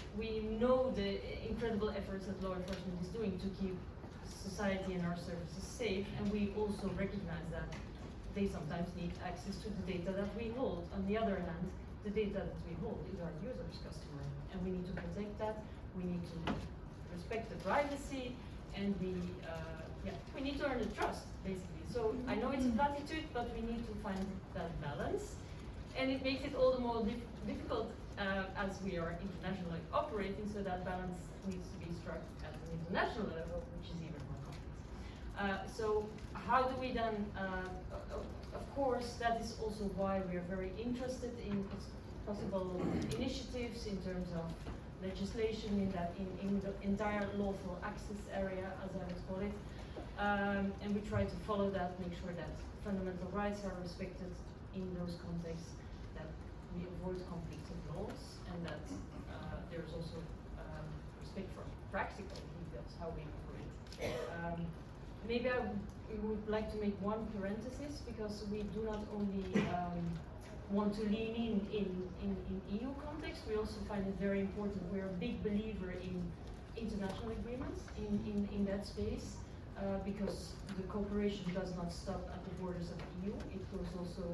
know the incredible efforts that law enforcement is doing to keep society and our services safe, and we also recognize that they sometimes need access to the data that we hold. On the other hand, the data that we hold is our users' customer, and we need to protect that. We need to respect the privacy, and we need to earn the trust, basically. So I know it's a platitude, but we need to find that balance, and it makes it all the more difficult as we are internationally operating. So that balance needs to be struck at an international level, which is even more complex. So how do we then? Of course, that is also why we are very interested in possible initiatives in terms of legislation in the entire lawful access area, as I would call it. And we try to follow that, make sure that fundamental rights are respected in those contexts, that we avoid conflicts of laws, and that there's also respect for practical details, how we operate. Maybe I would like to make one parenthesis, because we do not only want to lean in EU context, we also find it very important. We're a big believer in international agreements in that space, because the cooperation does not stop at the borders of the EU. It goes also,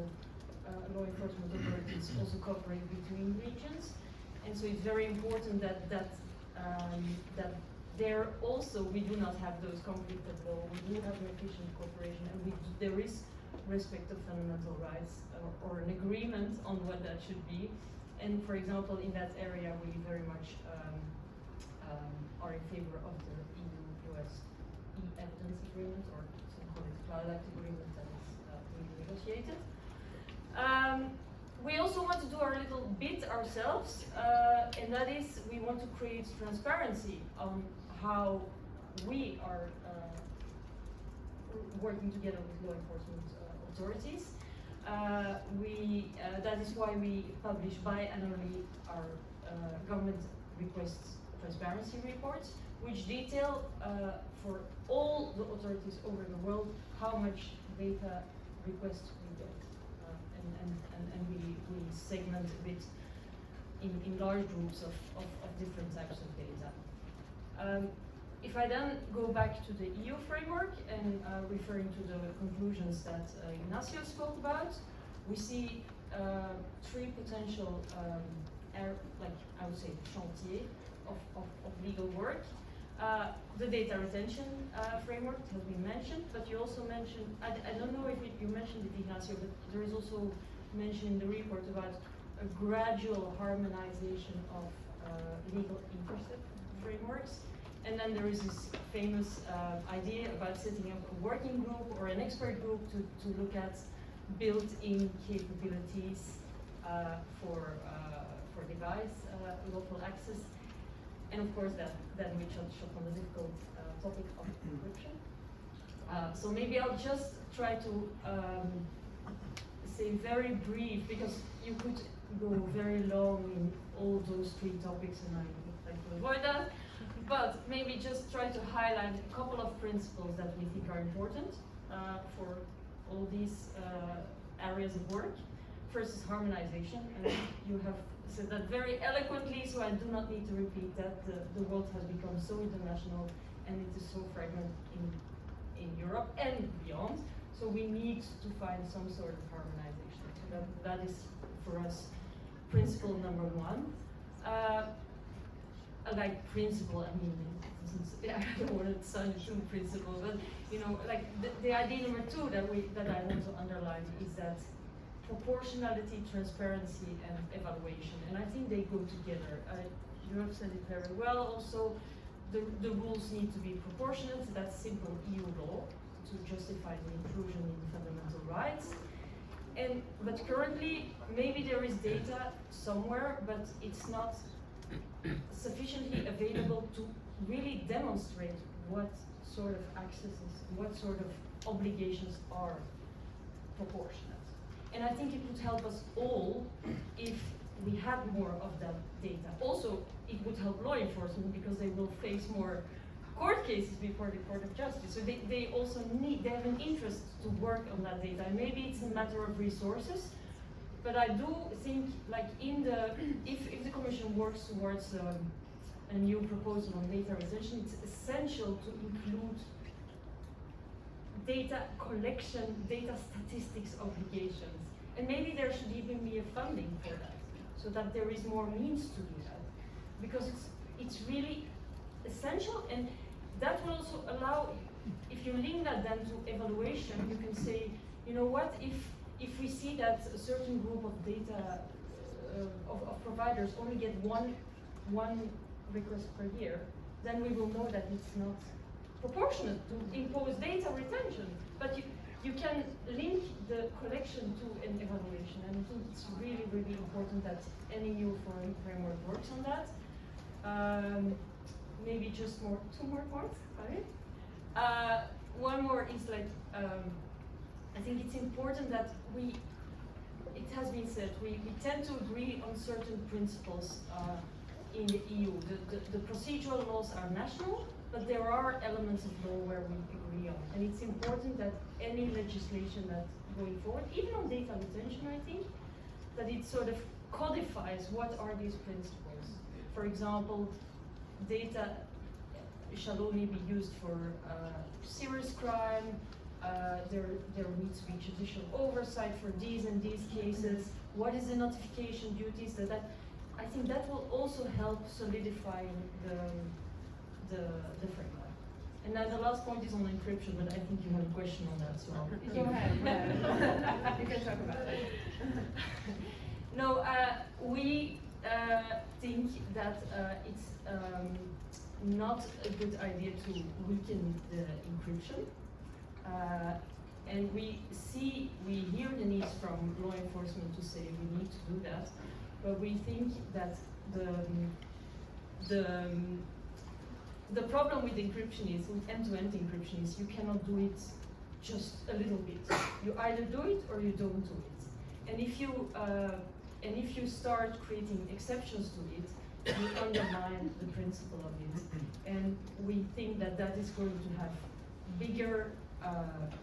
law enforcement authorities also cooperate between regions. And so it's very important that there also we do not have those conflicts of law. We do have an efficient cooperation, and there is respect of fundamental rights, or an agreement on what that should be. And for example, in that area, we very much are in favor of the EU-US e-evidence agreement, or some call it Cloud Act agreement, that is being negotiated. We also want to do our little bit ourselves, and that is we want to create transparency on how we are working together with law enforcement authorities. That is why we publish biannually our government requests transparency reports, which detail for all the authorities over the world how much data requests we get. And we segment a bit in large groups of different types of data. If I then go back to the EU framework and referring to the conclusions that Ignacio spoke about, we see 3 potential, like I would say, chantier of legal work. The data retention framework has been mentioned, but you also mentioned, I don't know if you mentioned it, Ignacio, but there is also mention in the report about a gradual harmonization of legal intercept frameworks. And then there is this famous idea about setting up a working group or an expert group to look at built-in capabilities for device lawful access. And of course, then we touch upon the difficult topic of encryption. So maybe I'll just try to say very brief, because you could go very long in all those 3 topics, and I would like to avoid that. But maybe just try to highlight a couple of principles that we think are important for all these areas of work. First is harmonization, and you have said that very eloquently, so I do not need to repeat that. The world has become so international, and it is so fragmented in Europe and beyond. So we need to find some sort of harmonization. So that is, for us, principle number 1. like principle. I mean, it doesn't, I don't want to sound too principle, but you know, like the idea number two that I want to underline is that proportionality, transparency, and evaluation, and I think they go together. You have said it very well. Also, the rules need to be proportionate. That's simple EU law to justify the inclusion in fundamental rights. But currently, maybe there is data somewhere, but it's not sufficiently available to really demonstrate what sort of accesses, what sort of obligations are proportionate. And I think it would help us all if we had more of that data. Also, it would help law enforcement because they will face more court cases before the Court of Justice. So they also they have an interest to work on that data. And maybe it's a matter of resources, but I do think, like if the Commission works towards a new proposal on data retention, it's essential to include data collection, data statistics obligations. And maybe there should even be a funding for that, so that there is more means to do that. Because it's really essential, and that will also allow, if you link that then to evaluation, you can say, you know what, if we see that a certain group of data of providers only get one request per year, then we will know that it's not proportionate to impose data retention. But you can link the collection to an evaluation, and I think it's really, really important that any new framework works on that. Maybe just two more points, sorry. One more is like, I think it's important that it has been said, we tend to agree on certain principles in the EU. The procedural laws are national, but there are elements of law where we agree on. And it's important that any legislation that going forward, even on data retention, I think, that it sort of codifies what are these principles. For example, data shall only be used for serious crime. There needs to be judicial oversight for these and these cases. What is the notification duties? I think that will also help solidify the framework. And then the last point is on encryption, but I think you have a question on that, so Go ahead. You can talk about that. No, we think that it's not a good idea to weaken the encryption. And we hear the needs from law enforcement to say we need to do that, but we think that the problem with encryption is, with end-to-end encryption, is you cannot do it just a little bit. You either do it or you don't do it. And if you start creating exceptions to it, you undermine the principle of it. And we think that that is going to have bigger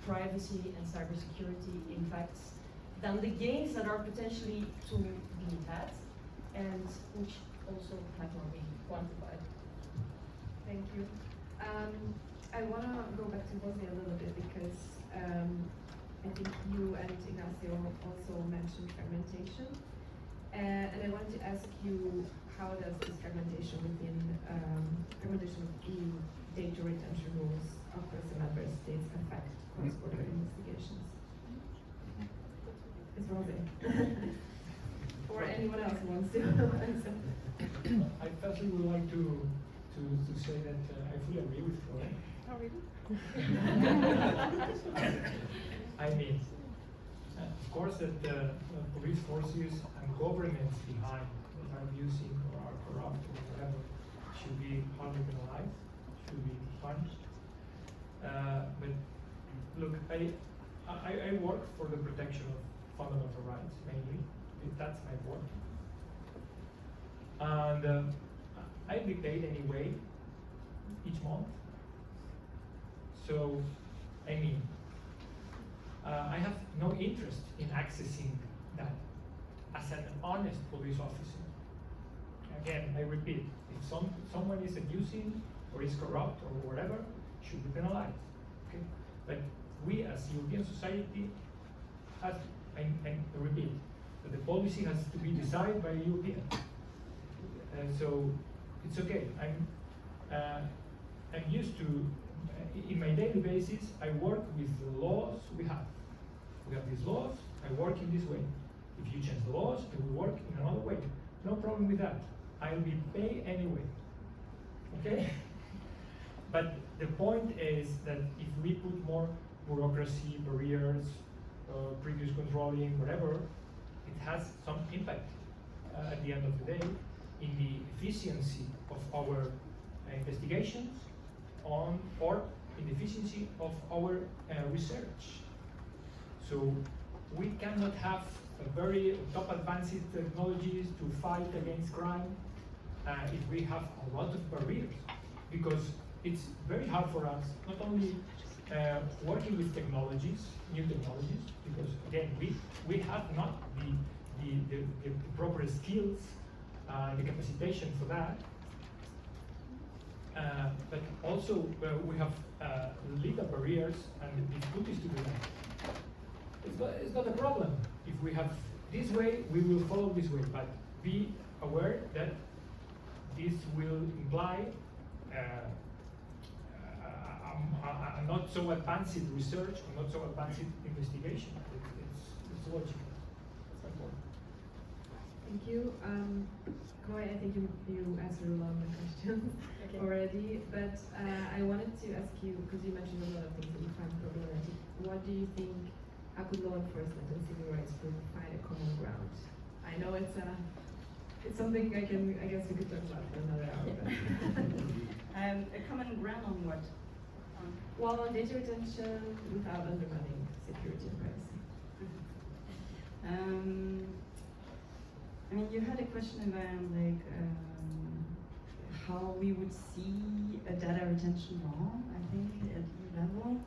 privacy and cybersecurity impacts than the gains that are potentially to be had, and which also have not been quantified. Thank you. I want to go back to Bosnia a little bit because I think you and Ignacio also mentioned fragmentation. And I wanted to ask you, how does this fragmentation within fragmentation of EU data retention rules across the member states affect cross-border investigations? It's Rose. Or anyone else who wants to answer. I firstly would like to say that I fully agree with Flora. Oh, really? I mean, of course that police forces and governments behind that are abusing or are corrupt or whatever should be hardly penalized, should be punished. But look, I work for the protection of fundamental rights mainly. That's my work. And I get paid anyway each month. So, I mean, I have no interest in accessing that as an honest police officer. Again, I repeat, if someone is abusing or is corrupt or whatever, should be penalized. Okay? But we as European society have, I repeat, that the policy has to be decided by a European. So it's okay. I'm used to, in my daily basis, I work with the laws we have. We have these laws, I work in this way. If you change the laws, I will work in another way. No problem with that. I will pay anyway. Okay? But the point is that if we put more bureaucracy, barriers, previous controlling, whatever, it has some impact at the end of the day in the efficiency of our investigations or in the efficiency of our research. So we cannot have a very top advanced technologies to fight against crime if we have a lot of barriers, because it's very hard for us not only working with technologies, new technologies, because again we have not the proper skills, the capacitation for that. But also we have legal barriers and the difficulties to do that. It's not a problem. If we have this way, we will follow this way, but be aware that this will imply a not so advanced research or not so advanced investigation. It's logical. That's my point. Thank you. Chloe, I think you answered a lot of my questions already, but I wanted to ask you, because you mentioned a lot of things that you find problematic, what do you think, how could law enforcement and civil rights group find a common ground? I know it's something I guess we could talk about for another hour. A common ground on what? Well, on data retention without undermining security and privacy. I mean, you had a question about like how we would see a data retention law, I think, at EU level.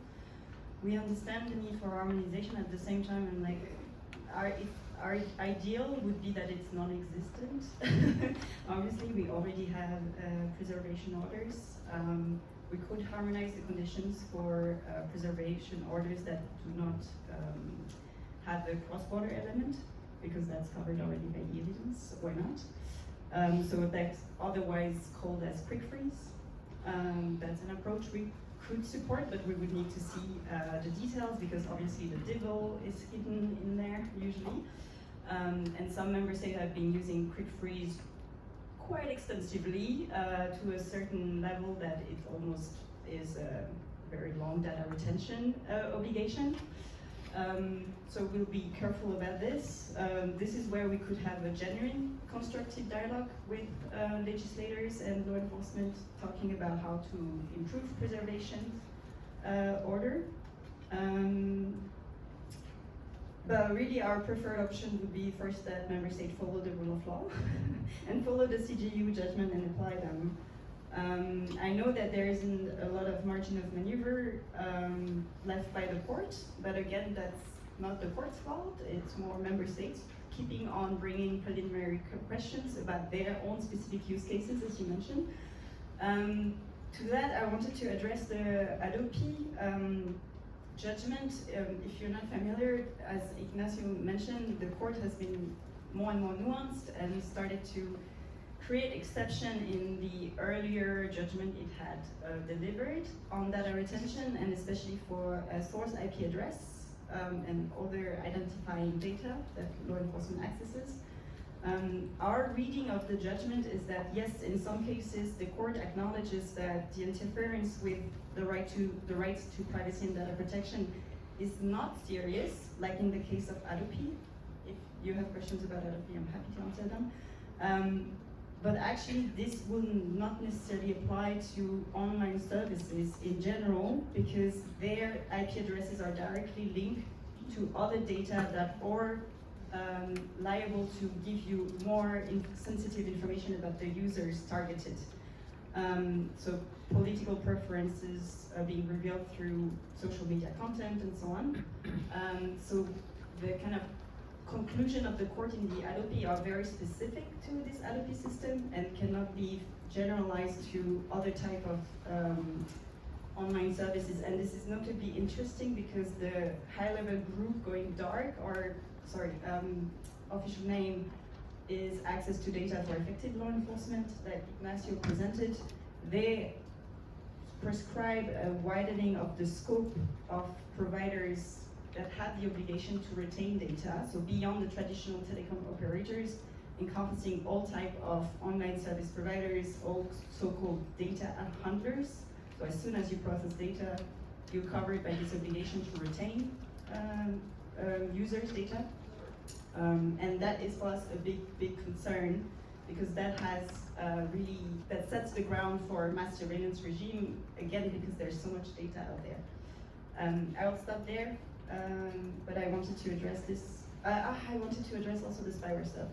We understand the need for harmonization at the same time, and like our ideal would be that it's non-existent. Obviously, we already have preservation orders. We could harmonize the conditions for preservation orders that do not have a cross-border element, because that's covered already by evidence. Why not? So that's otherwise called as quick freeze. That's an approach we could support, but we would need to see the details, because obviously the devil is hidden in there usually. And some member states have been using quick freeze quite extensively to a certain level that it almost is a very long data retention obligation. So we'll be careful about this. This is where we could have a genuine constructive dialogue with legislators and law enforcement, talking about how to improve preservation order. But really our preferred option would be first that member states follow the rule of law and follow the CJEU judgment and apply them. I know that there isn't a lot of margin of maneuver left by the court, but again, that's not the court's fault. It's more member states keeping on bringing preliminary questions about their own specific use cases, as you mentioned. To that, I wanted to address the Adopi judgment. If you're not familiar, as Ignacio mentioned, the court has been more and more nuanced and started to create exception in the earlier judgment it had delivered on data retention, and especially for a source IP address and other identifying data that law enforcement accesses. Our reading of the judgment is that yes, in some cases the court acknowledges that the interference with the rights to privacy and data protection is not serious, like in the case of Adopi. If you have questions about Adopi, I'm happy to answer them. But actually this will not necessarily apply to online services in general, because their IP addresses are directly linked to other data that are liable to give you more sensitive information about the users targeted. So political preferences are being revealed through social media content and so on. So the kind of conclusion of the court in the Adopi are very specific to this Adopi system and cannot be generalized to other type of online services. And this is notably interesting because the high-level group going dark, or sorry, official name is access to data for effective law enforcement, like Ignacio presented. They prescribe a widening of the scope of providers that have the obligation to retain data, so beyond the traditional telecom operators, encompassing all type of online service providers, all so-called data handlers. So as soon as you process data, you're covered by this obligation to retain users' data. And that is for us a big concern, because that has that sets the ground for mass surveillance regime, again, because there's so much data out there. I will stop there, but I wanted to address this. I wanted to address also the spyware stuff,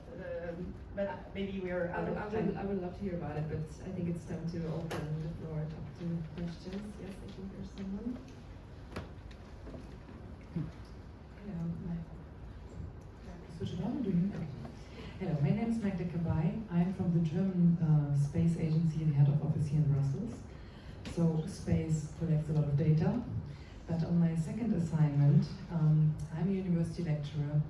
but maybe we are out of time. I would love to hear about it, but I think it's time to open the floor up to questions. Yes, I think there's someone. Hello, my name is Magda Kabay. I'm from the German space agency, the head of office here in Brussels. So space collects a lot of data, but on my second assignment, I'm a university lecturer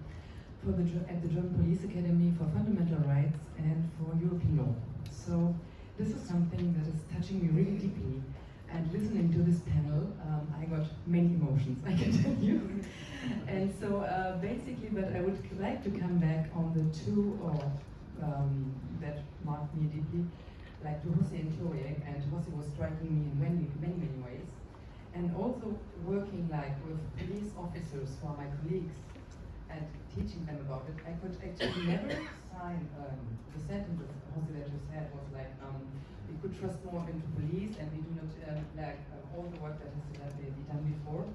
at the German Police Academy for Fundamental Rights and for European law. So this is something that is touching me really deeply. And listening to this panel, I got many emotions, I can tell you. And so basically, but I would like to come back on the two that marked me deeply, like to Jose and Chloe, and Jose was striking me in many ways. And also working like with police officers for my colleagues and teaching them about it, I could actually never sign the sentence Jose that you said was like, we could trust more into police and we do not like all the work that has been done before,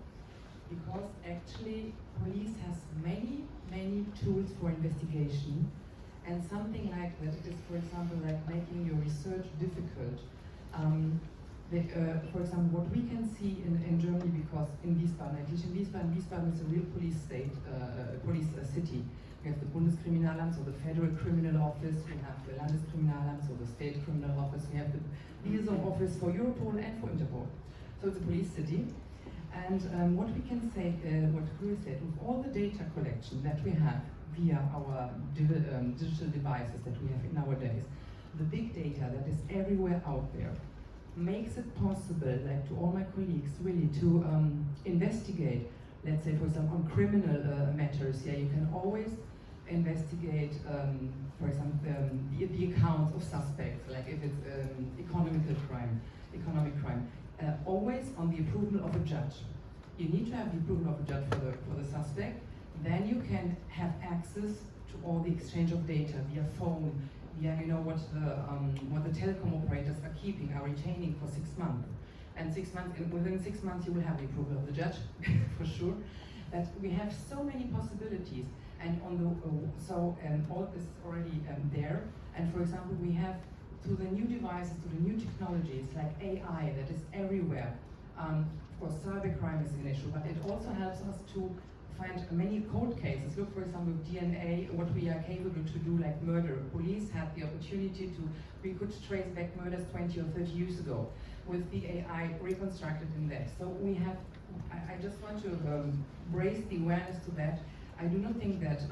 because actually police has many tools for investigation, and something like that is, for example, like making your research difficult. For example, what we can see in Germany, because in Wiesbaden, I teach in Wiesbaden. Wiesbaden is a real police state, police city. We have the Bundeskriminalamt, so the Federal Criminal Office. We have the Landeskriminalamt, so the State Criminal Office. We have the liaison office for Europol and for Interpol. So it's a police city. And what we can say, what Chloe said, with all the data collection that we have via our digital devices that we have nowadays, the big data that is everywhere out there, makes it possible, like to all my colleagues, really to investigate, let's say, for example, on criminal matters. Yeah, you can always investigate, for example, the accounts of suspects, like if it's economic crime, always on the approval of a judge. You need to have the approval of a judge for the suspect. Then you can have access to all the exchange of data via phone, via what the telecom operators are keeping, are retaining for 6 months. And 6 months, within 6 months, you will have the approval of the judge, for sure. That we have so many possibilities, and on the all this is already there. And for example, we have to the new devices, to the new technologies like AI that is everywhere. Of course, cybercrime is an issue, but it also helps us to find many cold cases. Look, for example, with DNA, what we are capable to do, like murder. Police had the opportunity we could trace back murders 20 or 30 years ago with the AI reconstructed in there. So we have, I just want to raise the awareness to that. I do not think that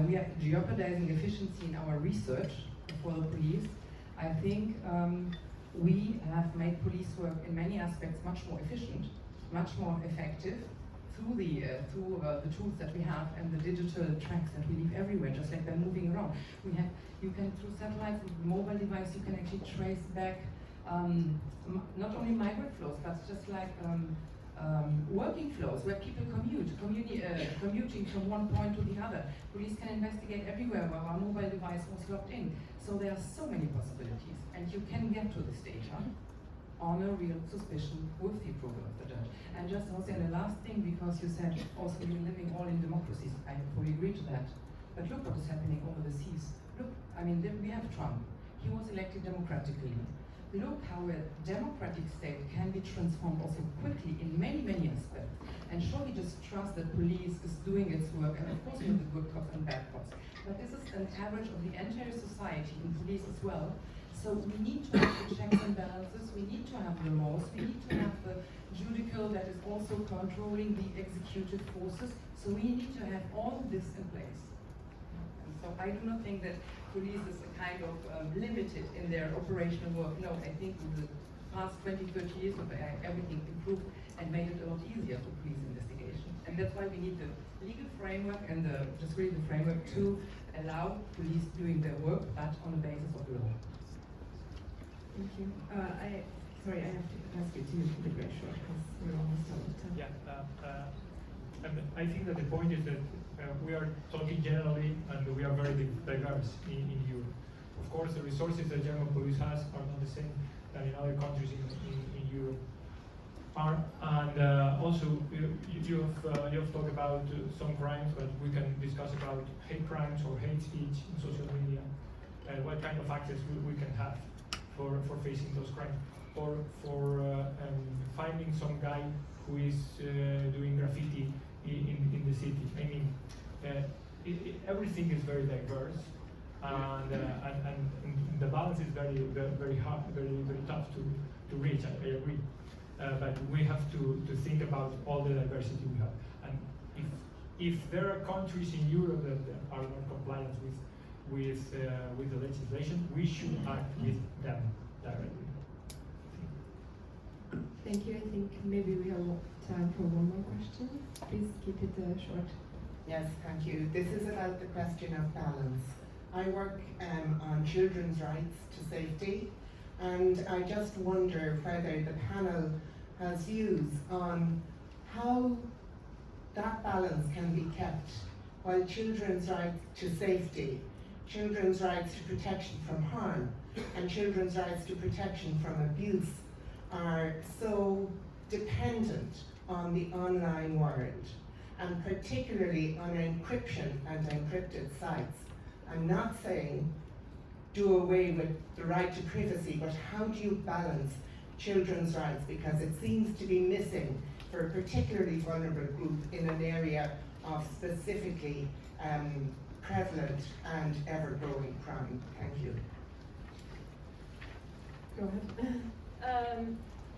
we are jeopardizing efficiency in our research for the police. I think we have made police work in many aspects much more efficient, much more effective, through the tools that we have and the digital tracks that we leave everywhere, just like they're moving around. You can through satellites, with mobile device, you can actually trace back not only migrant flows, but just like working flows where people commuting from one point to the other. Police can investigate everywhere where our mobile device was logged in. So there are so many possibilities, and you can get to this data on a real suspicion with the approval of the judge. And just also the last thing, because you said also we're living all in democracies, I fully agree to that. But look what is happening over the seas. Look, I mean, we have Trump. He was elected democratically. Look how a democratic state can be transformed also quickly in many aspects. And surely just trust that police is doing its work, and of course with the good cops and bad cops. But this is an average of the entire society in police as well. So we need to have the checks and balances, we need to have the laws, we need to have the judicial that is also controlling the executive forces. So we need to have all of this in place. And So I do not think that police is a kind of limited in their operational work. No, I think in the past 20, 30 years of AI, everything improved and made it a lot easier for police investigation. And that's why we need the legal framework and just really the framework to allow police doing their work, but on the basis of law. Thank you. Sorry, I have to ask you to be very short because we're almost out of time. Yeah, and I think that the point is that we are talking generally and we are very diverse in Europe. Of course, the resources that German police has are not the same than in other countries in Europe. And also, you have talked about some crimes, but we can discuss about hate crimes or hate speech in social media, what kind of access we can have for facing those crimes, or for finding some guy who is doing graffiti in the city. I mean, everything is very diverse, and the balance is very hard, very tough to reach. I agree. But we have to think about all the diversity we have. And if there are countries in Europe that are not compliant with the legislation, we should act with them directly. Thank you. I think maybe we have time for one more question. Please keep it short. Yes, thank you. This is about the question of balance. I work on children's rights to safety, and I just wonder whether the panel has views on how that balance can be kept while children's rights to safety, children's rights to protection from harm, and children's rights to protection from abuse are so dependent on the online world, and particularly on encryption and encrypted sites. I'm not saying do away with the right to privacy, but how do you balance children's rights? Because it seems to be missing for a particularly vulnerable group in an area of specifically prevalent and ever-growing crime. Thank you. Go ahead.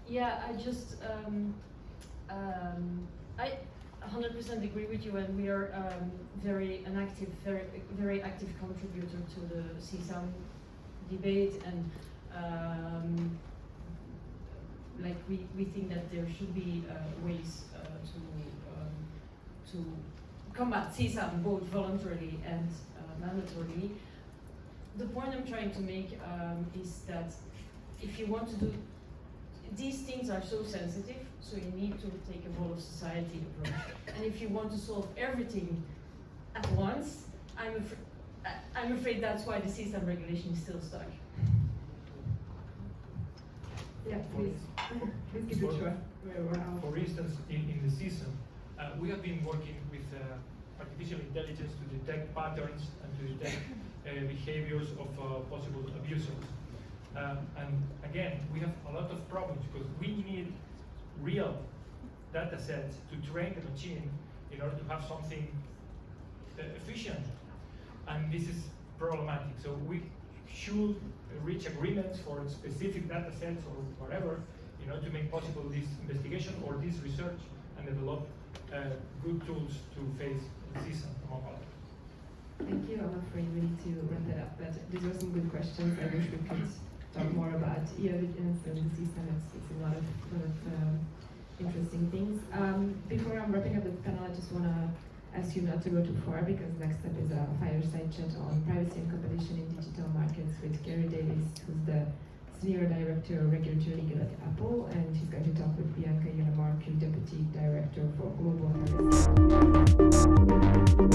Yeah, I just I 100% agree with you, and we are very active contributor to the CSAM debate, and like we think that there should be ways to combat CSAM both voluntarily and mandatorily. The point I'm trying to make is that if you want to do these things are so sensitive, so you need to take a whole of society approach. And if you want to solve everything at once, I'm afraid that's why the CSAM regulation is still stuck. Yeah, please. Please keep it short. For instance, in the system, we have been working with artificial intelligence to detect patterns and to detect behaviors of possible abusers. And again, we have a lot of problems because we need real data sets to train the machine in order to have something efficient. And this is problematic. So we should reach agreements for specific data sets or whatever in order to make possible this investigation or this research and develop good tools to face the system, among others. Thank you. I'm afraid we need to wrap it up, but these were some good questions. I wish we could talk more about e-evidence and the system. It's a lot of interesting things. Before I'm wrapping up the panel, I just want to ask you not to go too far, because next up is a fireside chat on privacy and competition in digital markets with Gary Davis, who's the Senior Director of Regulatory Legal at Apple, and she's going to talk with Bianca Ionamark, Deputy Director for Global Privacy.